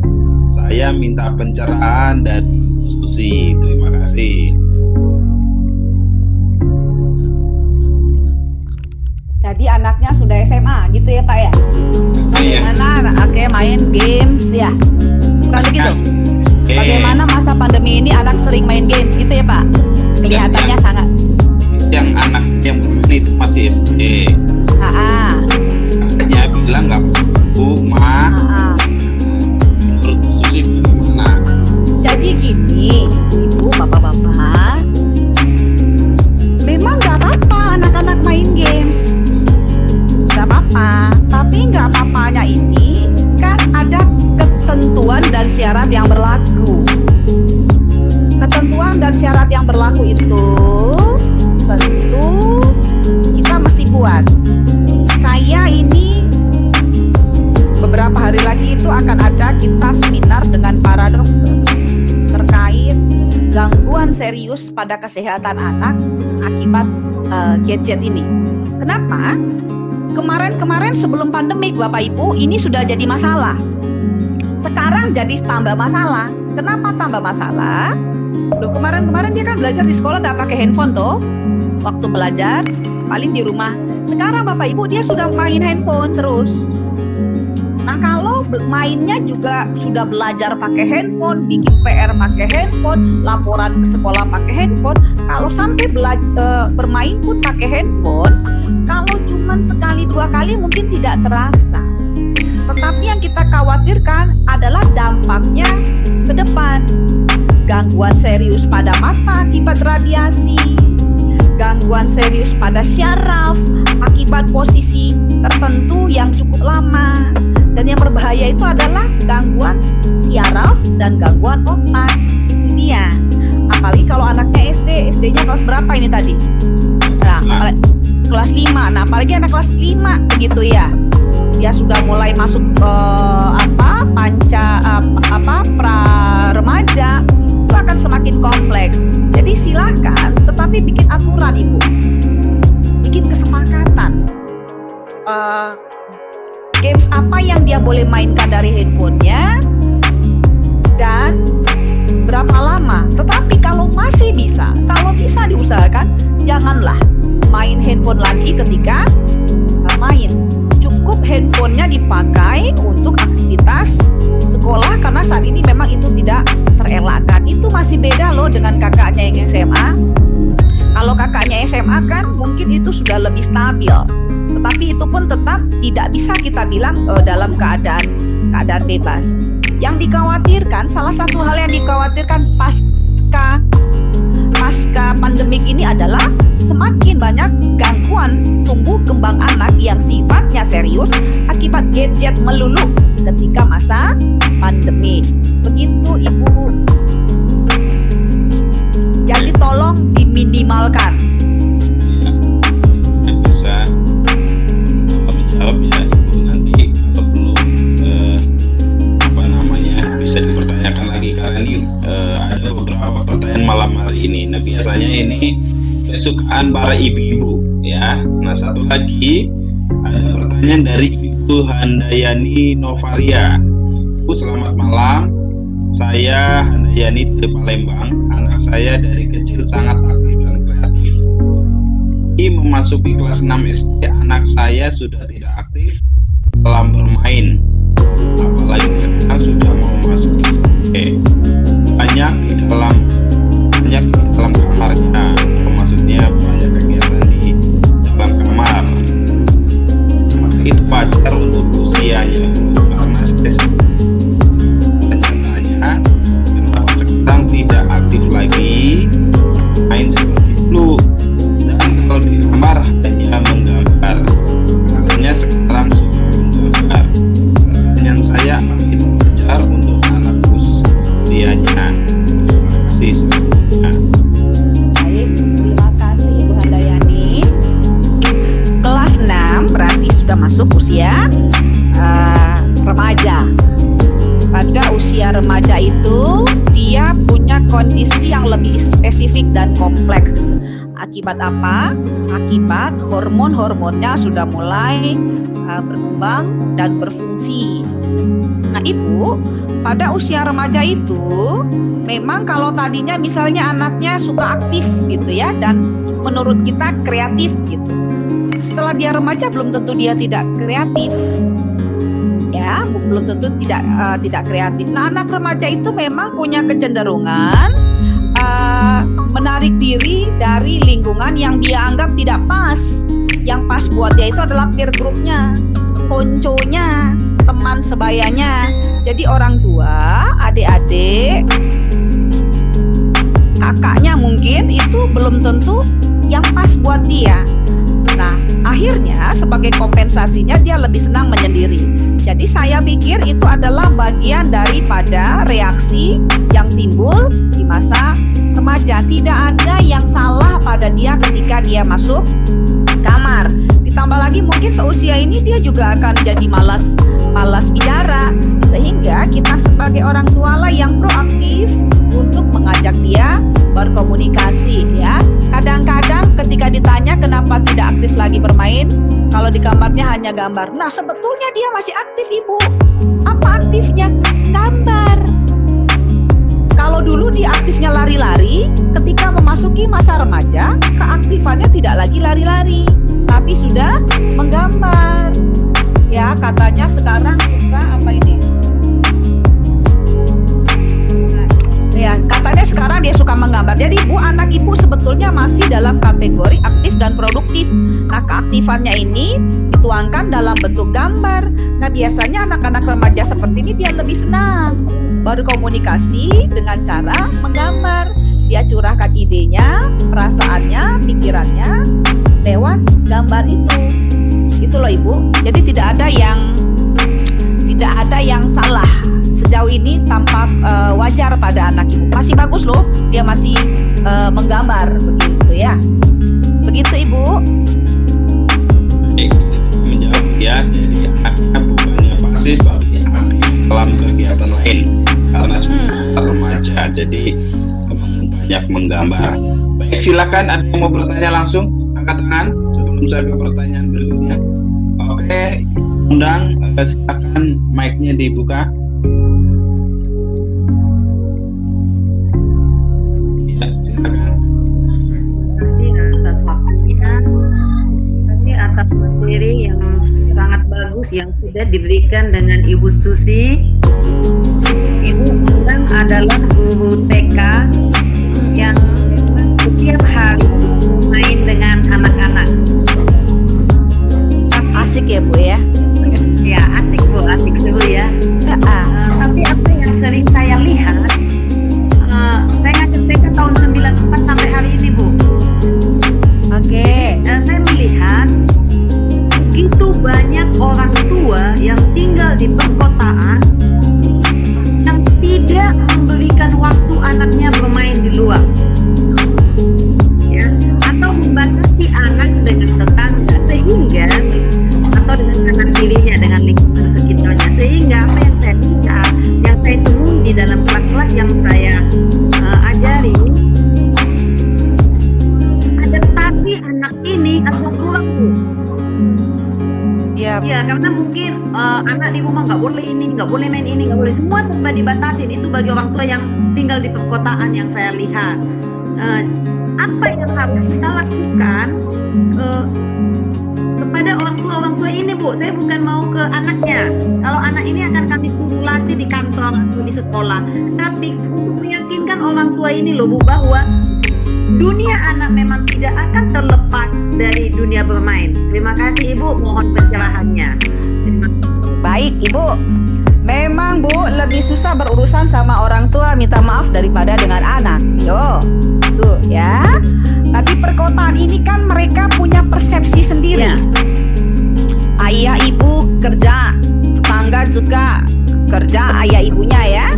Speaker 3: Saya minta pencerahan dari Bu Susi. Terima kasih.
Speaker 1: Jadi anaknya sudah SMA gitu ya Pak ya? Bagaimana anaknya main games ya? Bukan begitu? Bagaimana masa pandemi ini anak sering main games gitu ya Pak? Kelihatannya sangat.
Speaker 3: Yang anak yang bermain itu masih SD. Kakaknya bilang nggak Bu Ma. Menurut Susi bagaimana?
Speaker 1: Jadi gini, Ibu, Bapak-bapak, memang nggak apa-apa anak-anak main games. Nggak apa-apa, tapi nggak apa-apanya ini kan ada ketentuan dan syarat yang berlaku. Ketentuan dan syarat yang berlaku itu tentu kita mesti buat. Saya ini beberapa hari lagi itu akan ada kita seminar dengan para dokter terkait gangguan serius pada kesehatan anak akibat gadget ini. Kenapa? Kemarin-kemarin sebelum pandemik Bapak Ibu ini sudah jadi masalah. Sekarang jadi tambah masalah. Kenapa tambah masalah? Loh, kemarin-kemarin dia kan belajar di sekolah nggak pakai handphone tuh. Waktu belajar paling di rumah. Sekarang Bapak Ibu dia sudah main handphone terus. Nah kalau mainnya juga sudah belajar pakai handphone, bikin PR pakai handphone, laporan ke sekolah pakai handphone. Kalau sampai bermain pun pakai handphone, kalau cuman sekali dua kali mungkin tidak terasa. Tetapi yang kita khawatirkan adalah dampaknya ke depan. Gangguan serius pada mata akibat radiasi, gangguan serius pada syaraf akibat posisi tertentu yang cukup lama. Dan yang berbahaya itu adalah gangguan syaraf dan gangguan otak. Itu dia. Apalagi kalau anaknya SD, SD-nya kelas berapa ini tadi? Nah, kelas 5. Nah, apalagi anak kelas 5 begitu ya. Dia sudah mulai masuk pra remaja, itu akan semakin kompleks. Jadi silakan, tetapi bikin aturan Ibu. Bikin kesepakatan. Games apa yang dia boleh mainkan dari handphonenya dan berapa lama. Tetapi kalau masih bisa, kalau bisa diusahakan, janganlah main handphone lagi ketika main. Cukup handphonenya dipakai untuk aktivitas sekolah karena saat ini memang itu tidak terelakkan. Itu masih beda loh dengan kakaknya yang SMA. Kalau kakaknya SMA kan mungkin itu sudah lebih stabil. Tetapi itu pun tetap tidak bisa kita bilang dalam keadaan bebas. Yang dikhawatirkan, salah satu hal yang dikhawatirkan pasca pandemik ini adalah semakin banyak gangguan tumbuh kembang anak yang sifatnya serius akibat gadget melulu ketika masa pandemi. Begitu Ibu. Jadi tolong diminimalkan.
Speaker 3: Jawab ya Ibu nanti kalau belum bisa dipertanyakan lagi karena ini ada beberapa dengan para ibu-ibu ya. Nah, satu lagi ada pertanyaan dari Ibu Handayani Novaria. Bu, selamat malam. Saya Handayani dari Palembang. Anak saya dari kecil sangat aktif dan kreatif. Memasuki kelas 6 SD, anak saya sudah tidak aktif dalam bermain. Apalagi sekarang sudah mau masuk SD. Banyak di dalam kamarnya. Maksudnya banyak kegiatan di dalam kamar. Maka itu wajar untuk usianya, karena stres. Ternyata kenapa sekarang tidak aktif lagi main seperti dulu, dan kalau di kamar hanya menggambar. Katanya sekarang sudah menggambar. Pertanyaan saya, itu wajar untuk anak usianya? Terima kasih sebelumnya.
Speaker 1: Baik, terima kasih Ibu Handayani. Kelas 6 berarti sudah masuk usia remaja. Pada usia remaja itu dia punya kondisi yang lebih spesifik dan kompleks. Akibat apa? Akibat hormon-hormonnya sudah mulai berkembang dan berfungsi. Nah, Ibu, pada usia remaja itu memang kalau tadinya misalnya anaknya suka aktif gitu ya, dan menurut kita kreatif gitu. Setelah dia remaja belum tentu dia tidak kreatif. Ya, belum tentu tidak kreatif. Nah, anak remaja itu memang punya kecenderungan menarik diri dari lingkungan yang dia anggap tidak pas. Yang pas buat dia itu adalah peer group-nya, konconya, teman sebayanya. Jadi orang tua, adik-adik, kakaknya mungkin itu belum tentu yang pas buat dia. Nah, akhirnya sebagai kompensasinya dia lebih senang menyendiri. Jadi saya pikir itu adalah bagian daripada reaksi yang timbul di masa remaja. Tidak ada yang salah pada dia ketika dia masuk kamar. Ditambah lagi mungkin seusia ini dia juga akan jadi malas bicara. Sehingga kita sebagai orang tua lah yang proaktif untuk mengajak dia berkomunikasi ya. Kadang-kadang ketika ditanya kenapa tidak aktif lagi bermain, kalau di kamarnya hanya gambar. Nah, sebetulnya dia masih aktif, Ibu. Apa aktifnya? Gambar. Kalau dulu dia aktifnya lari-lari, ketika memasuki masa remaja, keaktifannya tidak lagi lari-lari, tapi sudah menggambar. Ya, katanya sekarang suka apa ini? Ya, katanya sekarang dia suka menggambar. Jadi Ibu, anak Ibu sebetulnya masih dalam kategori aktif dan produktif. Nah, keaktifannya ini dituangkan dalam bentuk gambar. Nah, biasanya anak-anak remaja seperti ini dia lebih senang berkomunikasi dengan cara menggambar. Dia curahkan idenya, perasaannya, pikirannya lewat gambar itu. Itu loh Ibu. Jadi tidak ada yang salah. Sejauh ini tampak wajar pada anak Ibu. Masih bagus loh, dia masih menggambar begitu ya. Begitu Ibu.
Speaker 3: Baik, menjawab ya. Jadi anaknya bukannya pasif, tapi aktif dalam kegiatan lain. Karena sudah remaja, jadi banyak menggambar. Baik, silakan ada yang mau bertanya langsung, angkat tangan sebelum saya ke pertanyaan berikutnya. Oke, undang, silakan mic-nya dibuka. Ya, silakan.
Speaker 4: Terima kasih atas waktunya. Terima kasih atas materi yang sangat bagus yang sudah diberikan dengan Ibu Susi. Ibu undang adalah guru TK yang setiap hari main dengan anak-anak.
Speaker 1: Asik ya Bu ya.
Speaker 4: Ya, asik Bu, asik seru ya. Tapi apa yang sering saya lihat, saya ngajar TK tahun 94 sampai hari ini Bu.
Speaker 1: Oke.
Speaker 4: Saya melihat begitu banyak orang tua yang tinggal di perkotaan yang tidak memberikan waktu anaknya bermain di luar.
Speaker 1: Siap.
Speaker 4: Ya, karena mungkin anak di rumah nggak boleh ini, nggak boleh main ini, nggak boleh, semua serba dibatasin. Itu bagi orang tua yang tinggal di perkotaan yang saya lihat. Apa yang harus kita lakukan kepada orang tua ini, Bu? Saya bukan mau ke anaknya. Kalau anak ini akan kami stimulasi di kantor atau di sekolah. Tapi untuk meyakinkan orang tua ini loh, Bu, bahwa dunia anak memang tidak akan terlepas dari dunia bermain. Terima kasih Ibu, mohon pencerahannya.
Speaker 1: Baik Ibu, memang Bu lebih susah berurusan sama orang tua minta maaf daripada dengan anak. Yo, tuh ya. Tapi perkotaan ini kan mereka punya persepsi sendiri.
Speaker 4: Ya.
Speaker 1: Ayah ibu kerja, tetangga juga kerja, ayah ibunya ya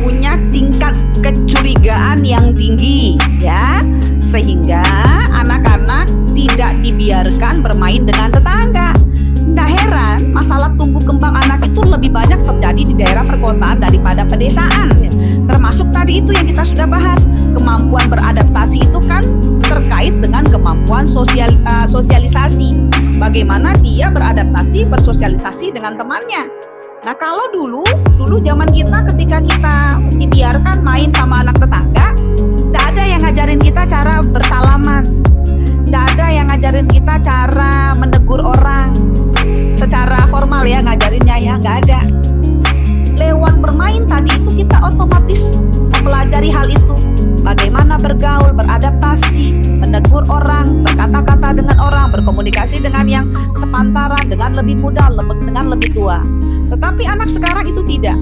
Speaker 1: punya tingkat kecurigaan yang tinggi ya, sehingga anak-anak tidak dibiarkan bermain dengan tetangga. Nggak heran masalah tumbuh kembang anak itu lebih banyak terjadi di daerah perkotaan daripada pedesaan. Termasuk tadi itu yang kita sudah bahas, kemampuan beradaptasi itu kan terkait dengan kemampuan sosialisasi. Bagaimana dia beradaptasi, bersosialisasi dengan temannya. Nah kalau dulu zaman kita ketika kita dibiarkan main sama anak tetangga, tidak ada yang ngajarin kita cara bersalaman, tidak ada yang ngajarin kita cara menegur orang secara formal ya, ngajarinnya ya nggak ada. Lewat bermain tadi itu kita otomatis mempelajari hal itu, bagaimana bergaul, beradaptasi, menegur orang, berkata-kata dengan orang, berkomunikasi dengan yang sepantaran, dengan lebih muda, dengan lebih tua. Tetapi anak sekarang itu tidak,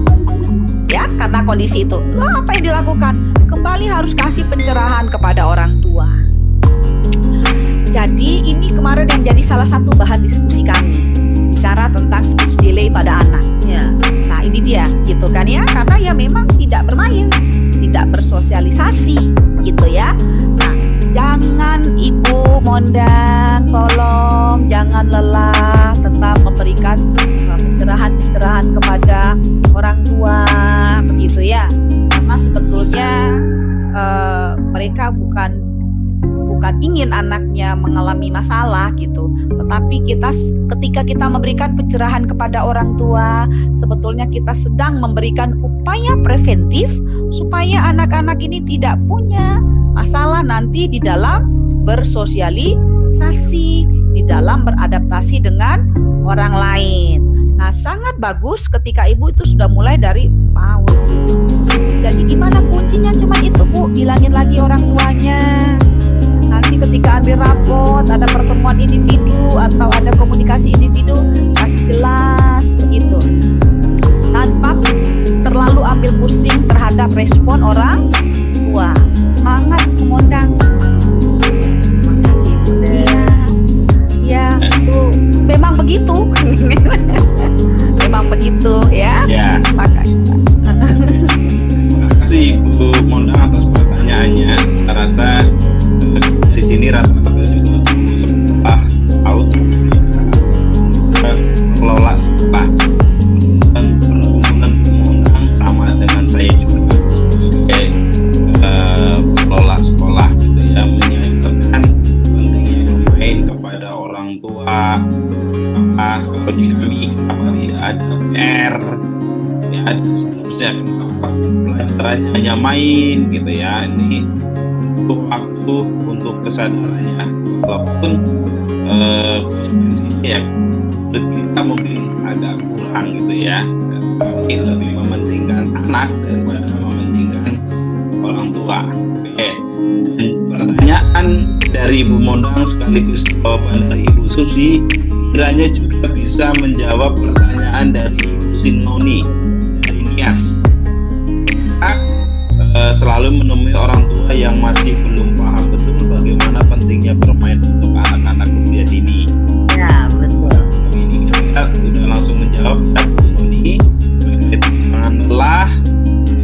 Speaker 1: ya karena kondisi itu. Lalu apa yang dilakukan? Kembali harus kasih pencerahan kepada orang tua. Jadi ini kemarin yang jadi salah satu bahan diskusi kami, bicara tentang speech delay pada anak.
Speaker 4: Ya.
Speaker 1: Nah ini dia, gitu kan ya, karena ya memang tidak bermain, tidak bersosialisasi, gitu ya. Nah jangan Ibu Mondang, tolong jangan lelah tetap memberikan pencerahan kepada orang tua, begitu ya. Karena sebetulnya mereka bukan ingin anaknya mengalami masalah gitu, tetapi ketika kita memberikan pencerahan kepada orang tua, sebetulnya kita sedang memberikan upaya preventif supaya anak-anak ini tidak punya masalah nanti di dalam bersosialisasi, di dalam beradaptasi dengan orang lain. Nah, sangat bagus ketika ibu itu sudah mulai dari PAUD. Jadi gimana kuncinya? Cuma itu Bu, bilangin lagi orang tuanya. Nanti ketika ambil rapot, ada pertemuan individu atau ada komunikasi individu, kasih jelas begitu, tanpa terlalu ambil pusing terhadap respon orang tua. Semangat mengundang. Ya, itu memang begitu. Memang begitu ya.
Speaker 3: Ya.
Speaker 1: Makanya.
Speaker 3: Terima kasih Ibu Mondang atas pertanyaannya. Saya rasa di sini rata-rata juga sekolah out kelola sekolah dan perhubungan Mondang sama dengan saya juga sebagai kelola sekolah gitu ya, menyampaikan pentingnya bermain kepada orang tua. Kalau di kami tidak ada PR, ya ada seharusnya pelajarannya hanya main gitu ya. Ini waktu untuk kesadarannya, walaupun ya kita mungkin agak kurang gitu ya, tapi lebih mementingkan anak daripada mementingkan orang tua. Oke, dan pertanyaan dari Ibu Mondang sekaligus jawaban dari Ibu Susi kiranya juga bisa menjawab pertanyaan dari Ibu Sinoni dari Nias. Selalu menemui orang tua yang masih belum paham betul bagaimana pentingnya bermain untuk anak-anak usia dini.
Speaker 4: Ya, betul.
Speaker 3: Ini kita sudah langsung menjawab ya Bu Noni, jangan lelah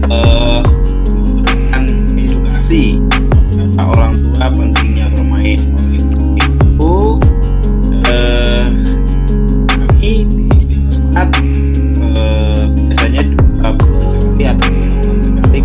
Speaker 3: memberikan edukasi kepada orang tua pentingnya bermain. Oleh itu kami di saat biasanya 2 bulan sekali atau 2 bulan sekali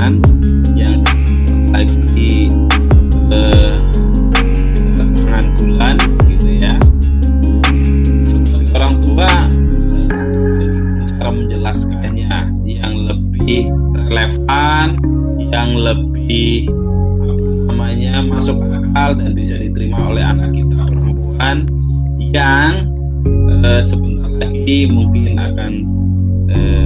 Speaker 3: perempuan yang lagi tangan bulan gitu ya. Sebagai orang tua, cara menjelaskannya yang lebih relevan, yang lebih masuk akal dan bisa diterima oleh anak kita perempuan yang sebentar lagi mungkin akan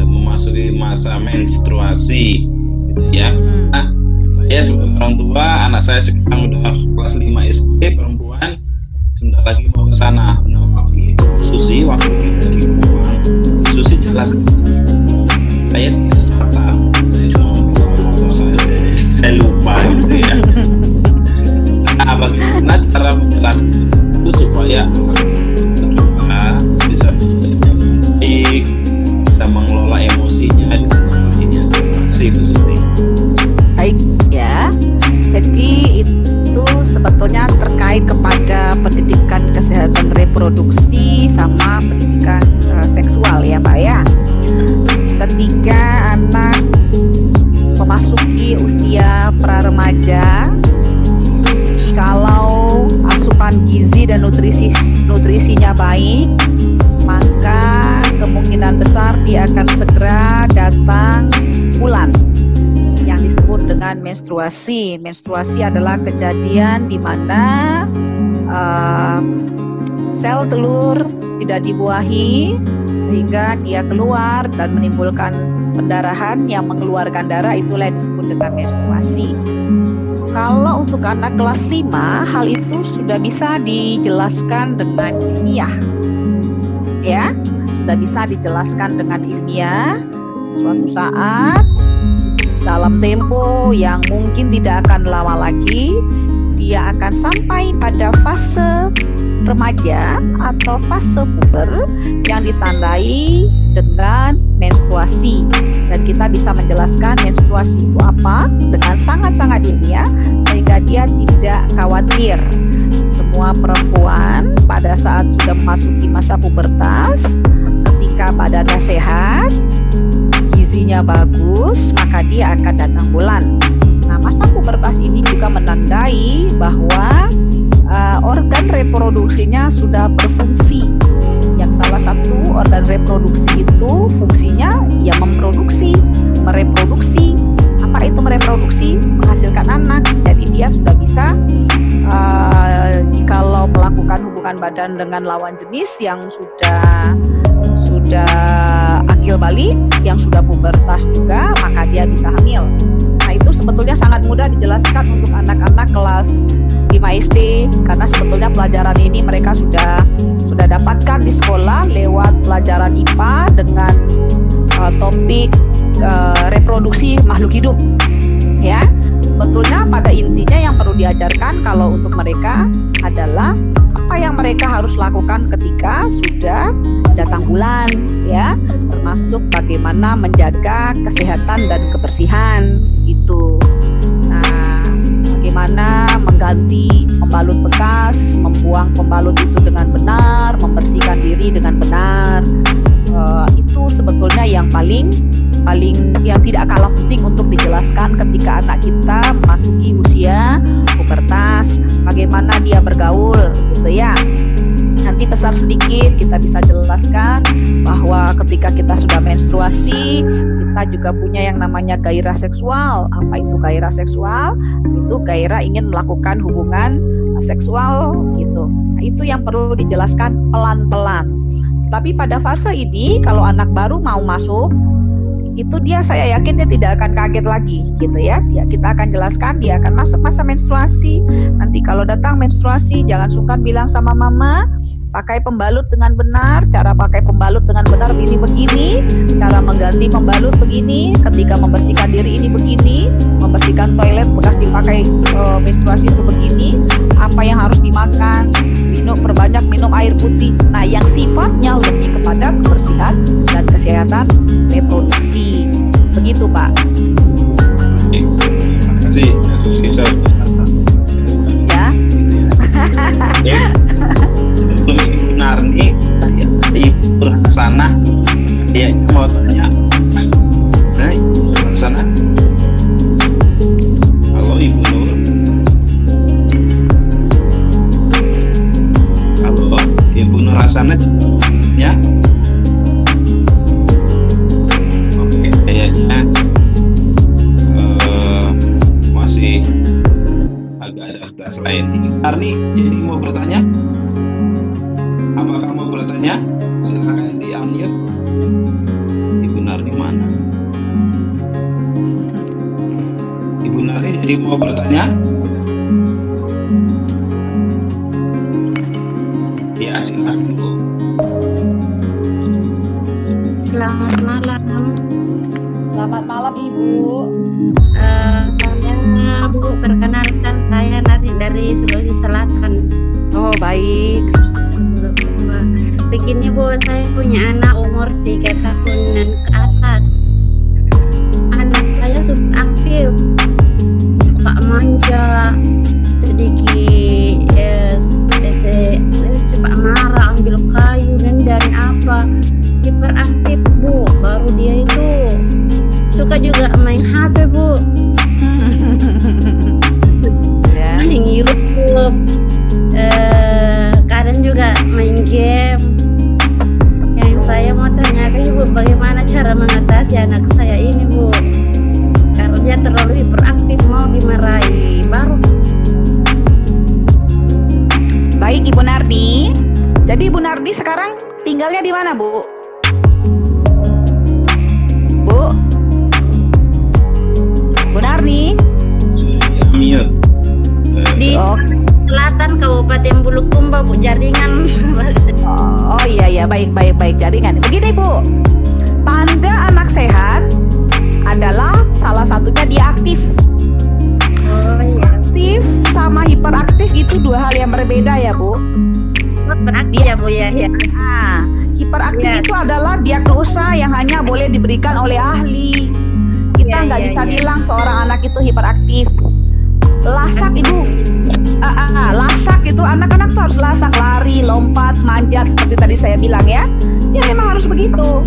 Speaker 3: memasuki masa menstruasi gitu ya. Nah, saya sebagai orang tua, anak saya sekarang udah kelas 5 SD perempuan, sebentar lagi mau ke sana. Nah, Susi waktu kita di rumah, Susi jelas saya tidak kata, saya cuma saya lupa gitu ya. Nah, bagaimana cara menjelaskan itu supaya kita bisa baik, bisa mengelola emosinya dan sebagainya. Itu Susi.
Speaker 1: Baik ya, jadi itu sebetulnya terkait kepada pendidikan kesehatan reproduksi sama pendidikan seksual ya Pak ya. Ketika anak memasuki usia pra-remaja, kalau asupan gizi dan nutrisinya baik, maka kemungkinan besar dia akan segera datang bulan yang disebut dengan menstruasi. Menstruasi adalah kejadian di mana sel telur tidak dibuahi sehingga dia keluar dan menimbulkan pendarahan yang mengeluarkan darah, itulah yang disebut dengan menstruasi. Kalau untuk anak kelas 5, hal itu sudah bisa dijelaskan dengan ilmiah. Ya, sudah bisa dijelaskan dengan ilmiah. Suatu saat dalam tempo yang mungkin tidak akan lama lagi, dia akan sampai pada fase remaja atau fase puber yang ditandai dengan menstruasi, dan kita bisa menjelaskan menstruasi itu apa dengan sangat-sangat ilmiah sehingga dia tidak khawatir. Semua perempuan pada saat sudah memasuki masa pubertas, ketika badannya sehat, gizinya bagus, maka dia akan datang bulan. Nah, masa pubertas ini juga menandai bahwa organ reproduksinya sudah berfungsi. Yang salah satu organ reproduksi itu fungsinya ya mereproduksi. Apa itu mereproduksi? Menghasilkan anak. Jadi dia sudah bisa jikalau melakukan hubungan badan dengan lawan jenis yang sudah akil balik, yang sudah pubertas juga, maka dia bisa hamil. Nah, itu sebetulnya sangat mudah dijelaskan untuk anak-anak kelas 5 SD, karena sebetulnya pelajaran ini mereka sudah dapatkan di sekolah lewat pelajaran IPA dengan topik reproduksi makhluk hidup. Ya, sebetulnya pada intinya yang perlu diajarkan kalau untuk mereka adalah apa yang mereka harus lakukan ketika sudah datang bulan, ya, termasuk bagaimana menjaga kesehatan dan kebersihan itu. Nah, bagaimana mengganti pembalut bekas, membuang pembalut itu dengan benar, membersihkan diri dengan benar, itu sebetulnya yang paling yang tidak kalah penting untuk dijelaskan ketika anak kita memasuki usia pubertas, bagaimana dia bergaul gitu ya. Nanti besar sedikit kita bisa jelaskan bahwa ketika kita sudah menstruasi, kita juga punya yang namanya gairah seksual. Apa itu gairah seksual? Itu gairah ingin melakukan hubungan seksual gitu. Nah, itu yang perlu dijelaskan pelan-pelan. Tapi pada fase ini kalau anak baru mau masuk, itu saya yakin dia tidak akan kaget lagi gitu ya. Kita akan jelaskan dia akan masuk masa menstruasi. Nanti kalau datang menstruasi jangan sungkan bilang sama mama, pakai pembalut dengan benar. Cara pakai pembalut dengan benar ini begini, cara mengganti pembalut begini, ketika membersihkan diri ini begini, membersihkan toilet bekas dipakai menstruasi itu begini, apa yang harus dimakan, perbanyak minum air putih. Nah, yang sifatnya lebih kepada kebersihan dan kesehatan reproduksi. Begitu, Pak.
Speaker 3: Terima kasih. Ya. Benar nih, Ibu Hasanah, ya mau tanya. Nah, Ibu Hasanah, Arni, jadi mau bertanya? Apakah mau bertanya? Silakan di-unmute. Ibu Narni mana? Ibu Narni jadi mau bertanya? Ya, silakan Bu.
Speaker 5: Selamat malam.
Speaker 1: Selamat malam Ibu.
Speaker 5: Saya Bu, perkenalkan saya dari Sulawesi Selatan.
Speaker 1: Oh baik.
Speaker 5: Begini Bu, saya punya anak umur 3 tahunan ke atas. Anak saya super aktif, suka manja, sedikit cepat marah, ambil kayu dan apa, hiperaktif Bu. Baru dia itu suka juga main HP Bu, main YouTube, kadang juga main game. Yang saya mau tanyakan Ibu, bagaimana cara mengatasi anak saya ini Bu, karena dia terlalu hiperaktif, mau dimarahi baru.
Speaker 1: Baik Ibu Nardi. Jadi Ibu Nardi sekarang tinggalnya di mana Bu? Bu Nardi?
Speaker 3: Mute.
Speaker 5: Di Selatan Kabupaten Bulukumba Bu, jaringan.
Speaker 1: Oh iya baik jaringan. Begini Bu, tanda anak sehat adalah salah satunya dia aktif.
Speaker 5: Oh iya.
Speaker 1: Aktif sama hiperaktif itu dua hal yang berbeda ya Bu.
Speaker 5: Beraktif ya Bu ya.
Speaker 1: Nah, hiperaktif itu adalah diagnosa yang hanya boleh diberikan oleh ahli. Kita nggak bisa bilang seorang anak itu hiperaktif. Lasak Ibu. Lasak itu anak-anak tuh harus lasak, lari, lompat, manjat seperti tadi saya bilang ya. Ya memang harus begitu.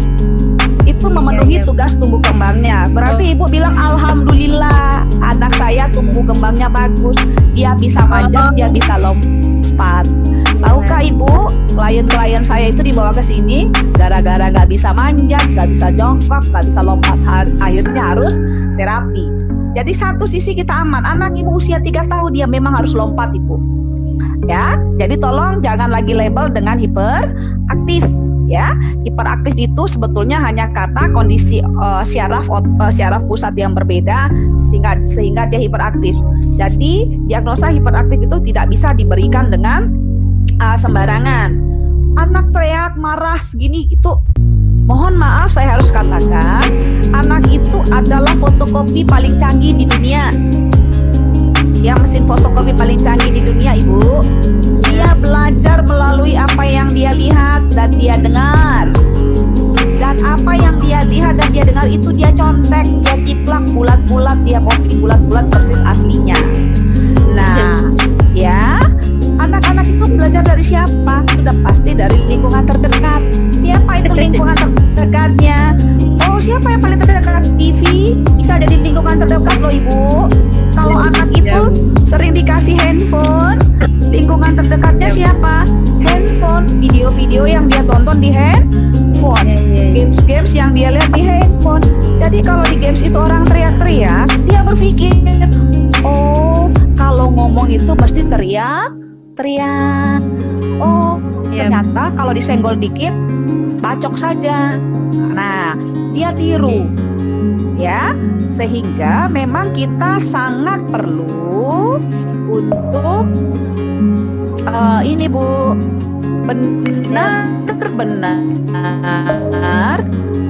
Speaker 1: Itu memenuhi tugas tumbuh kembangnya. Berarti Ibu bilang alhamdulillah anak saya tumbuh kembangnya bagus. Dia bisa manjat, dia bisa lompat. Tahukah Ibu, klien-klien saya itu dibawa ke sini gara-gara nggak bisa manjat, nggak bisa jongkok, nggak bisa lompat, akhirnya harus terapi. Jadi satu sisi kita aman. Anak Ibu usia 3 tahun dia memang harus lompat Ibu. Ya, jadi tolong jangan lagi label dengan hiperaktif. Ya, hiperaktif itu sebetulnya hanya karena kondisi syaraf pusat yang berbeda sehingga dia hiperaktif. Jadi diagnosa hiperaktif itu tidak bisa diberikan dengan sembarangan. Anak teriak marah segini itu, mohon maaf saya harus katakan, anak itu adalah fotokopi paling canggih di dunia. Ya, mesin fotokopi paling canggih di dunia Ibu. Dia belajar melalui apa yang dia lihat dan dia dengar. Dan apa yang dia lihat dan dia dengar itu dia contek, dia ciplak bulat-bulat, dia copy bulat-bulat persis aslinya. Nah, ya, anak-anak itu belajar dari siapa? Sudah pasti dari lingkungan terdekat. Siapa itu lingkungan terdekatnya? Oh, siapa yang paling terdekat? TV bisa jadi lingkungan terdekat loh Ibu. Kalau anak itu sering dikasih handphone, lingkungan terdekatnya siapa? Handphone, video-video yang dia tonton di handphone, games-games yang dia lihat di handphone. Jadi kalau di games itu orang teriak-teriak, dia berpikir, oh kalau ngomong itu mesti teriak. Oh ternyata kalau disenggol dikit, bacok saja. Nah, dia tiru. Ya, sehingga memang kita sangat perlu untuk ini Bu, benar-benar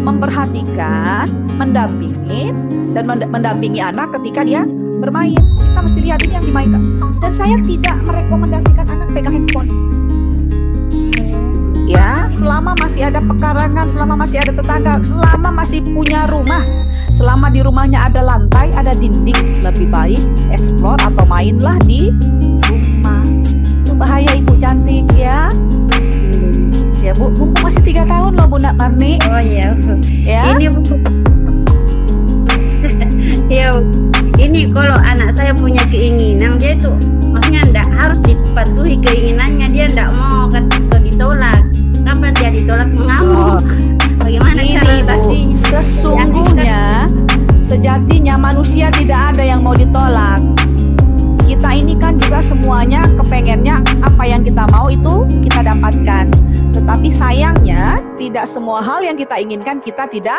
Speaker 1: memperhatikan, mendampingi dan mendampingi anak ketika dia bermain. Kita mesti lihat ini yang dimainkan. Dan saya tidak merekomendasikan anak pegang handphone. Ya, selama masih ada pekarangan, selama masih ada tetangga, selama masih punya rumah, selama di rumahnya ada lantai, ada dinding, lebih baik explore atau mainlah di rumah. Itu bahaya Ibu cantik ya. Ya Bu, mumpung masih 3 tahun loh Bu Narni.
Speaker 5: Oh iya.
Speaker 1: Ya.
Speaker 5: Ini Bu. Ya, ini kalau anak saya punya keinginan, dia itu maksudnya enggak harus dipatuhi keinginannya, dia enggak mau ketika ditolak. Kapan dia ditolak mengamuk? Bagaimana cara atasi?
Speaker 1: Sesungguhnya sejatinya manusia tidak ada yang mau ditolak. kita ini kan juga semuanya kepengennya apa yang kita mau itu kita dapatkan. Tetapi sayangnya tidak semua hal yang kita inginkan tidak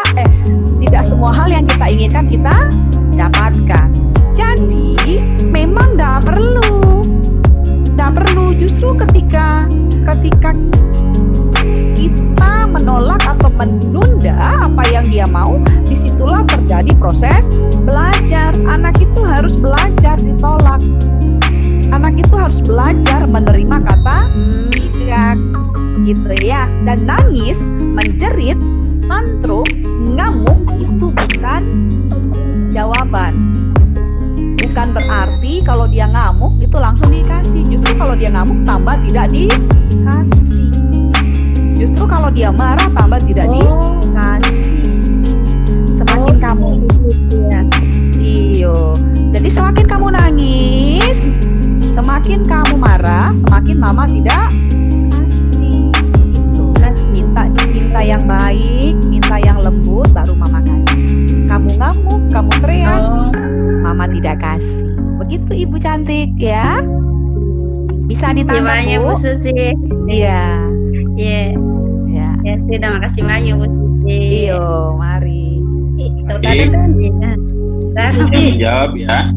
Speaker 1: semua hal yang kita inginkan kita dapatkan. Jadi memang tidak perlu justru ketika kita menolak atau menunda apa yang dia mau, disitulah terjadi proses belajar. Anak itu harus belajar ditolak. Anak itu harus belajar menerima kata tidak, gitu ya. Dan nangis, menjerit, tantrum, ngamuk itu bukan jawaban. Bukan berarti kalau dia ngamuk itu langsung dikasih. Justru kalau dia ngamuk tambah tidak dikasih. Justru kalau dia marah tambah tidak dikasih. Semakin kamu jadi semakin kamu nangis, semakin kamu marah, semakin mama tidak kasih. Gitu. Minta yang baik, minta yang lembut, baru mama kasih. Kamu ngamuk, kamu teriak, mama tidak kasih. Begitu Ibu cantik ya. Bisa ditangkap Bu.
Speaker 5: Bu Susi.
Speaker 1: Iya.
Speaker 5: Iya.
Speaker 1: Ya.
Speaker 5: Ya, sudah makasih banyak Bu Susi.
Speaker 1: Iyo, mari.
Speaker 3: Baik. Bisa menjawab ya.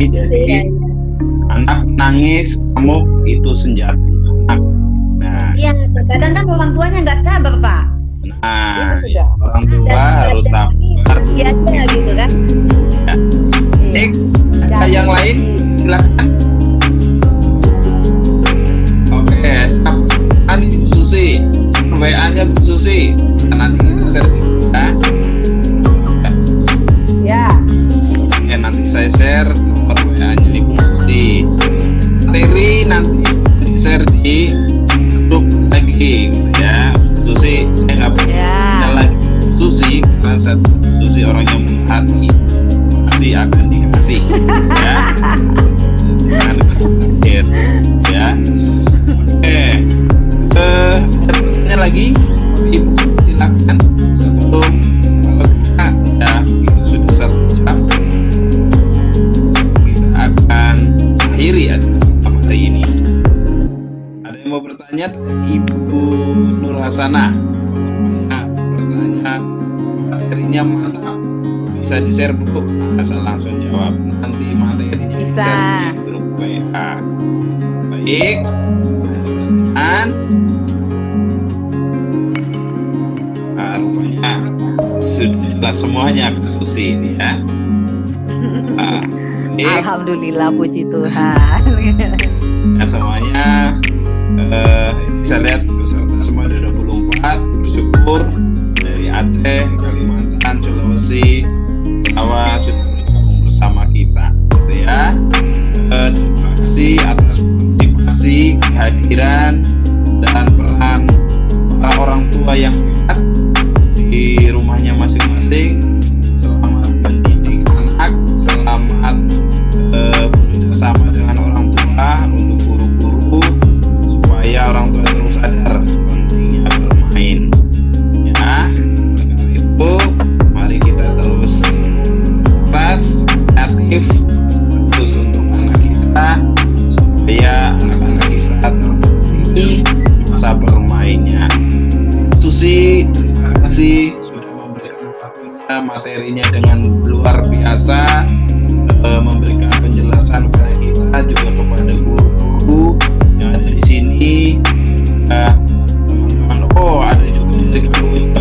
Speaker 3: Jadi anak nangis, kamu itu senjata anak. Nah,
Speaker 5: iya, terkadang kan orang tuanya nggak sabar Pak.
Speaker 3: Nah, orang tua harus sabar.
Speaker 5: Iya gitu kan.
Speaker 3: Ya. Ada yang lain? Silakan. Oke, ini Bu Susi. WA-nya Bu Susi. Nanti kita share
Speaker 1: ya.
Speaker 3: Oke, nanti saya share nomor WA-nya Ibu Susi. Materi nanti di-share di grup lagi gitu ya. Susi, saya nggak punya lagi Susi karena saya Susi orangnya murah hati, nanti akan dikasih ya. Jangan kaget ya. Oke, bertanya lagi Ibu, silakan sebelum kita ya sudah 1 jam kita akan akhiri acara hari ini. Ada yang mau bertanya? Ibu Nur Hasanah bertanya, materinya mantap, bisa di-share Bu? Asal langsung jawab, nanti materinya
Speaker 1: Bisa.
Speaker 3: di grup WA. Baik, dan rupanya sudah jelas semuanya Bu Susi ini ya.
Speaker 1: Alhamdulillah, puji Tuhan.
Speaker 3: Nah, semuanya bisa lihat peserta semua ada 24, bersyukur dari Aceh, Kalimantan, Sulawesi, Jawa sudah bergabung bersama kita gitu ya. Terima kasih atas partisipasi, kehadiran dan peran para orang tua yang hebat di rumahnya masing-masing. Selamat mendidik anak, selamat bekerjasama dengan orang tua untuk guru-guru supaya orang tua terus sadar pentingnya bermain ya. Karena itu mari kita terus aktif terus untuk anak kita supaya anak-anak kita terdidik masa bermainnya. Susi, terima kasih sudah memberikan kita materinya dengan luar biasa, memberikan penjelasan kepada kita juga kepada guru-guru yang ada di sini. Teman-teman, ada juga dari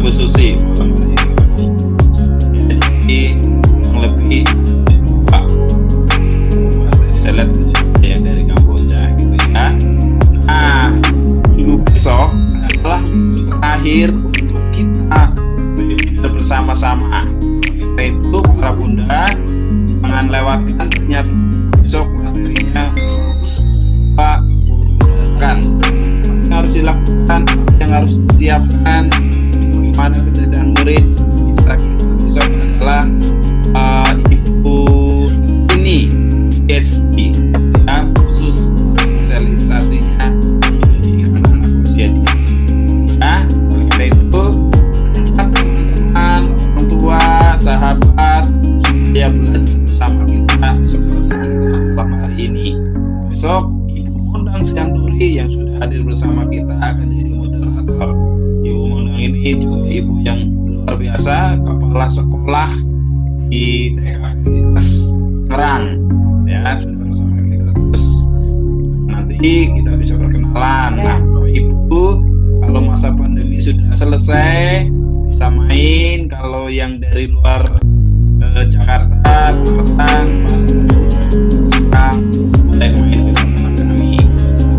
Speaker 3: Bu Susi. Jadi kurang lebih Pak, saya lihat yang dari Kamboja gitu ya. Nah, minggu besok adalah terakhir untuk kita bersama-sama. Karena itu para bunda jangan lewatkan, ternyata besok materinya Pak kan yang harus dilakukan, yang harus disiapkan, bagaimana kecerdasan murid. Kita besok adalah Ibu ini PhD ya, khusus spesialisasinya di anak-anak usia dini ya. Karena itu teman, orang tua, sahabat, dia belajar bersama kita seperti kita hari ini. sekolah di TKS Tangerang ya, sudah sama-sama kita. Terus nanti kita bisa berkenalan. Nah, Bapak Ibu, kalau masa pandemi sudah selesai bisa main. Kalau yang dari luar Jakarta, Tangerang, mulai main ke tempat kami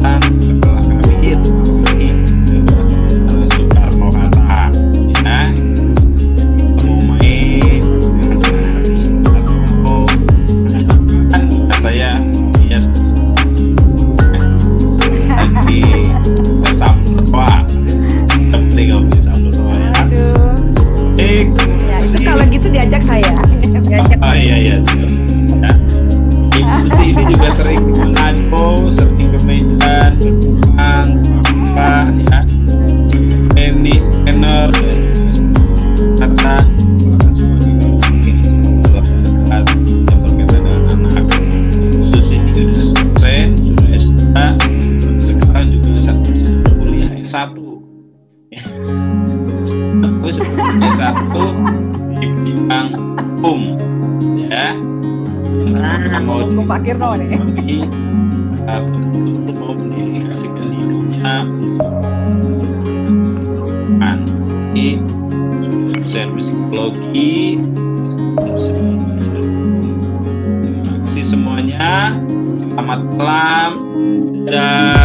Speaker 3: dan setelah kami di Soekarno Hatta ya, mau main dengan sehari atau kan saya ya lagi sambal doa, penting nggak beli sambal doa ya.
Speaker 1: Ya, itu kalau gitu diajak saya.
Speaker 3: Oh iya ya. Ibu sih ini juga sering ke Manado, sering ke Medan, ke Kupang, apa ya, ini trainer dan kata bahkan sebagai yang berkaitan dengan anak khusus ini sudah selesai, sudah S2, sekarang juga sedang kuliah S1 ya. Terus S1 di bidang hukum ya. Mau
Speaker 1: Pak Kirno nih.
Speaker 3: Betul-betul mau mendedikasikan hidupnya di dosen psikologi. Terima kasih semuanya. Selamat malam. Dadah.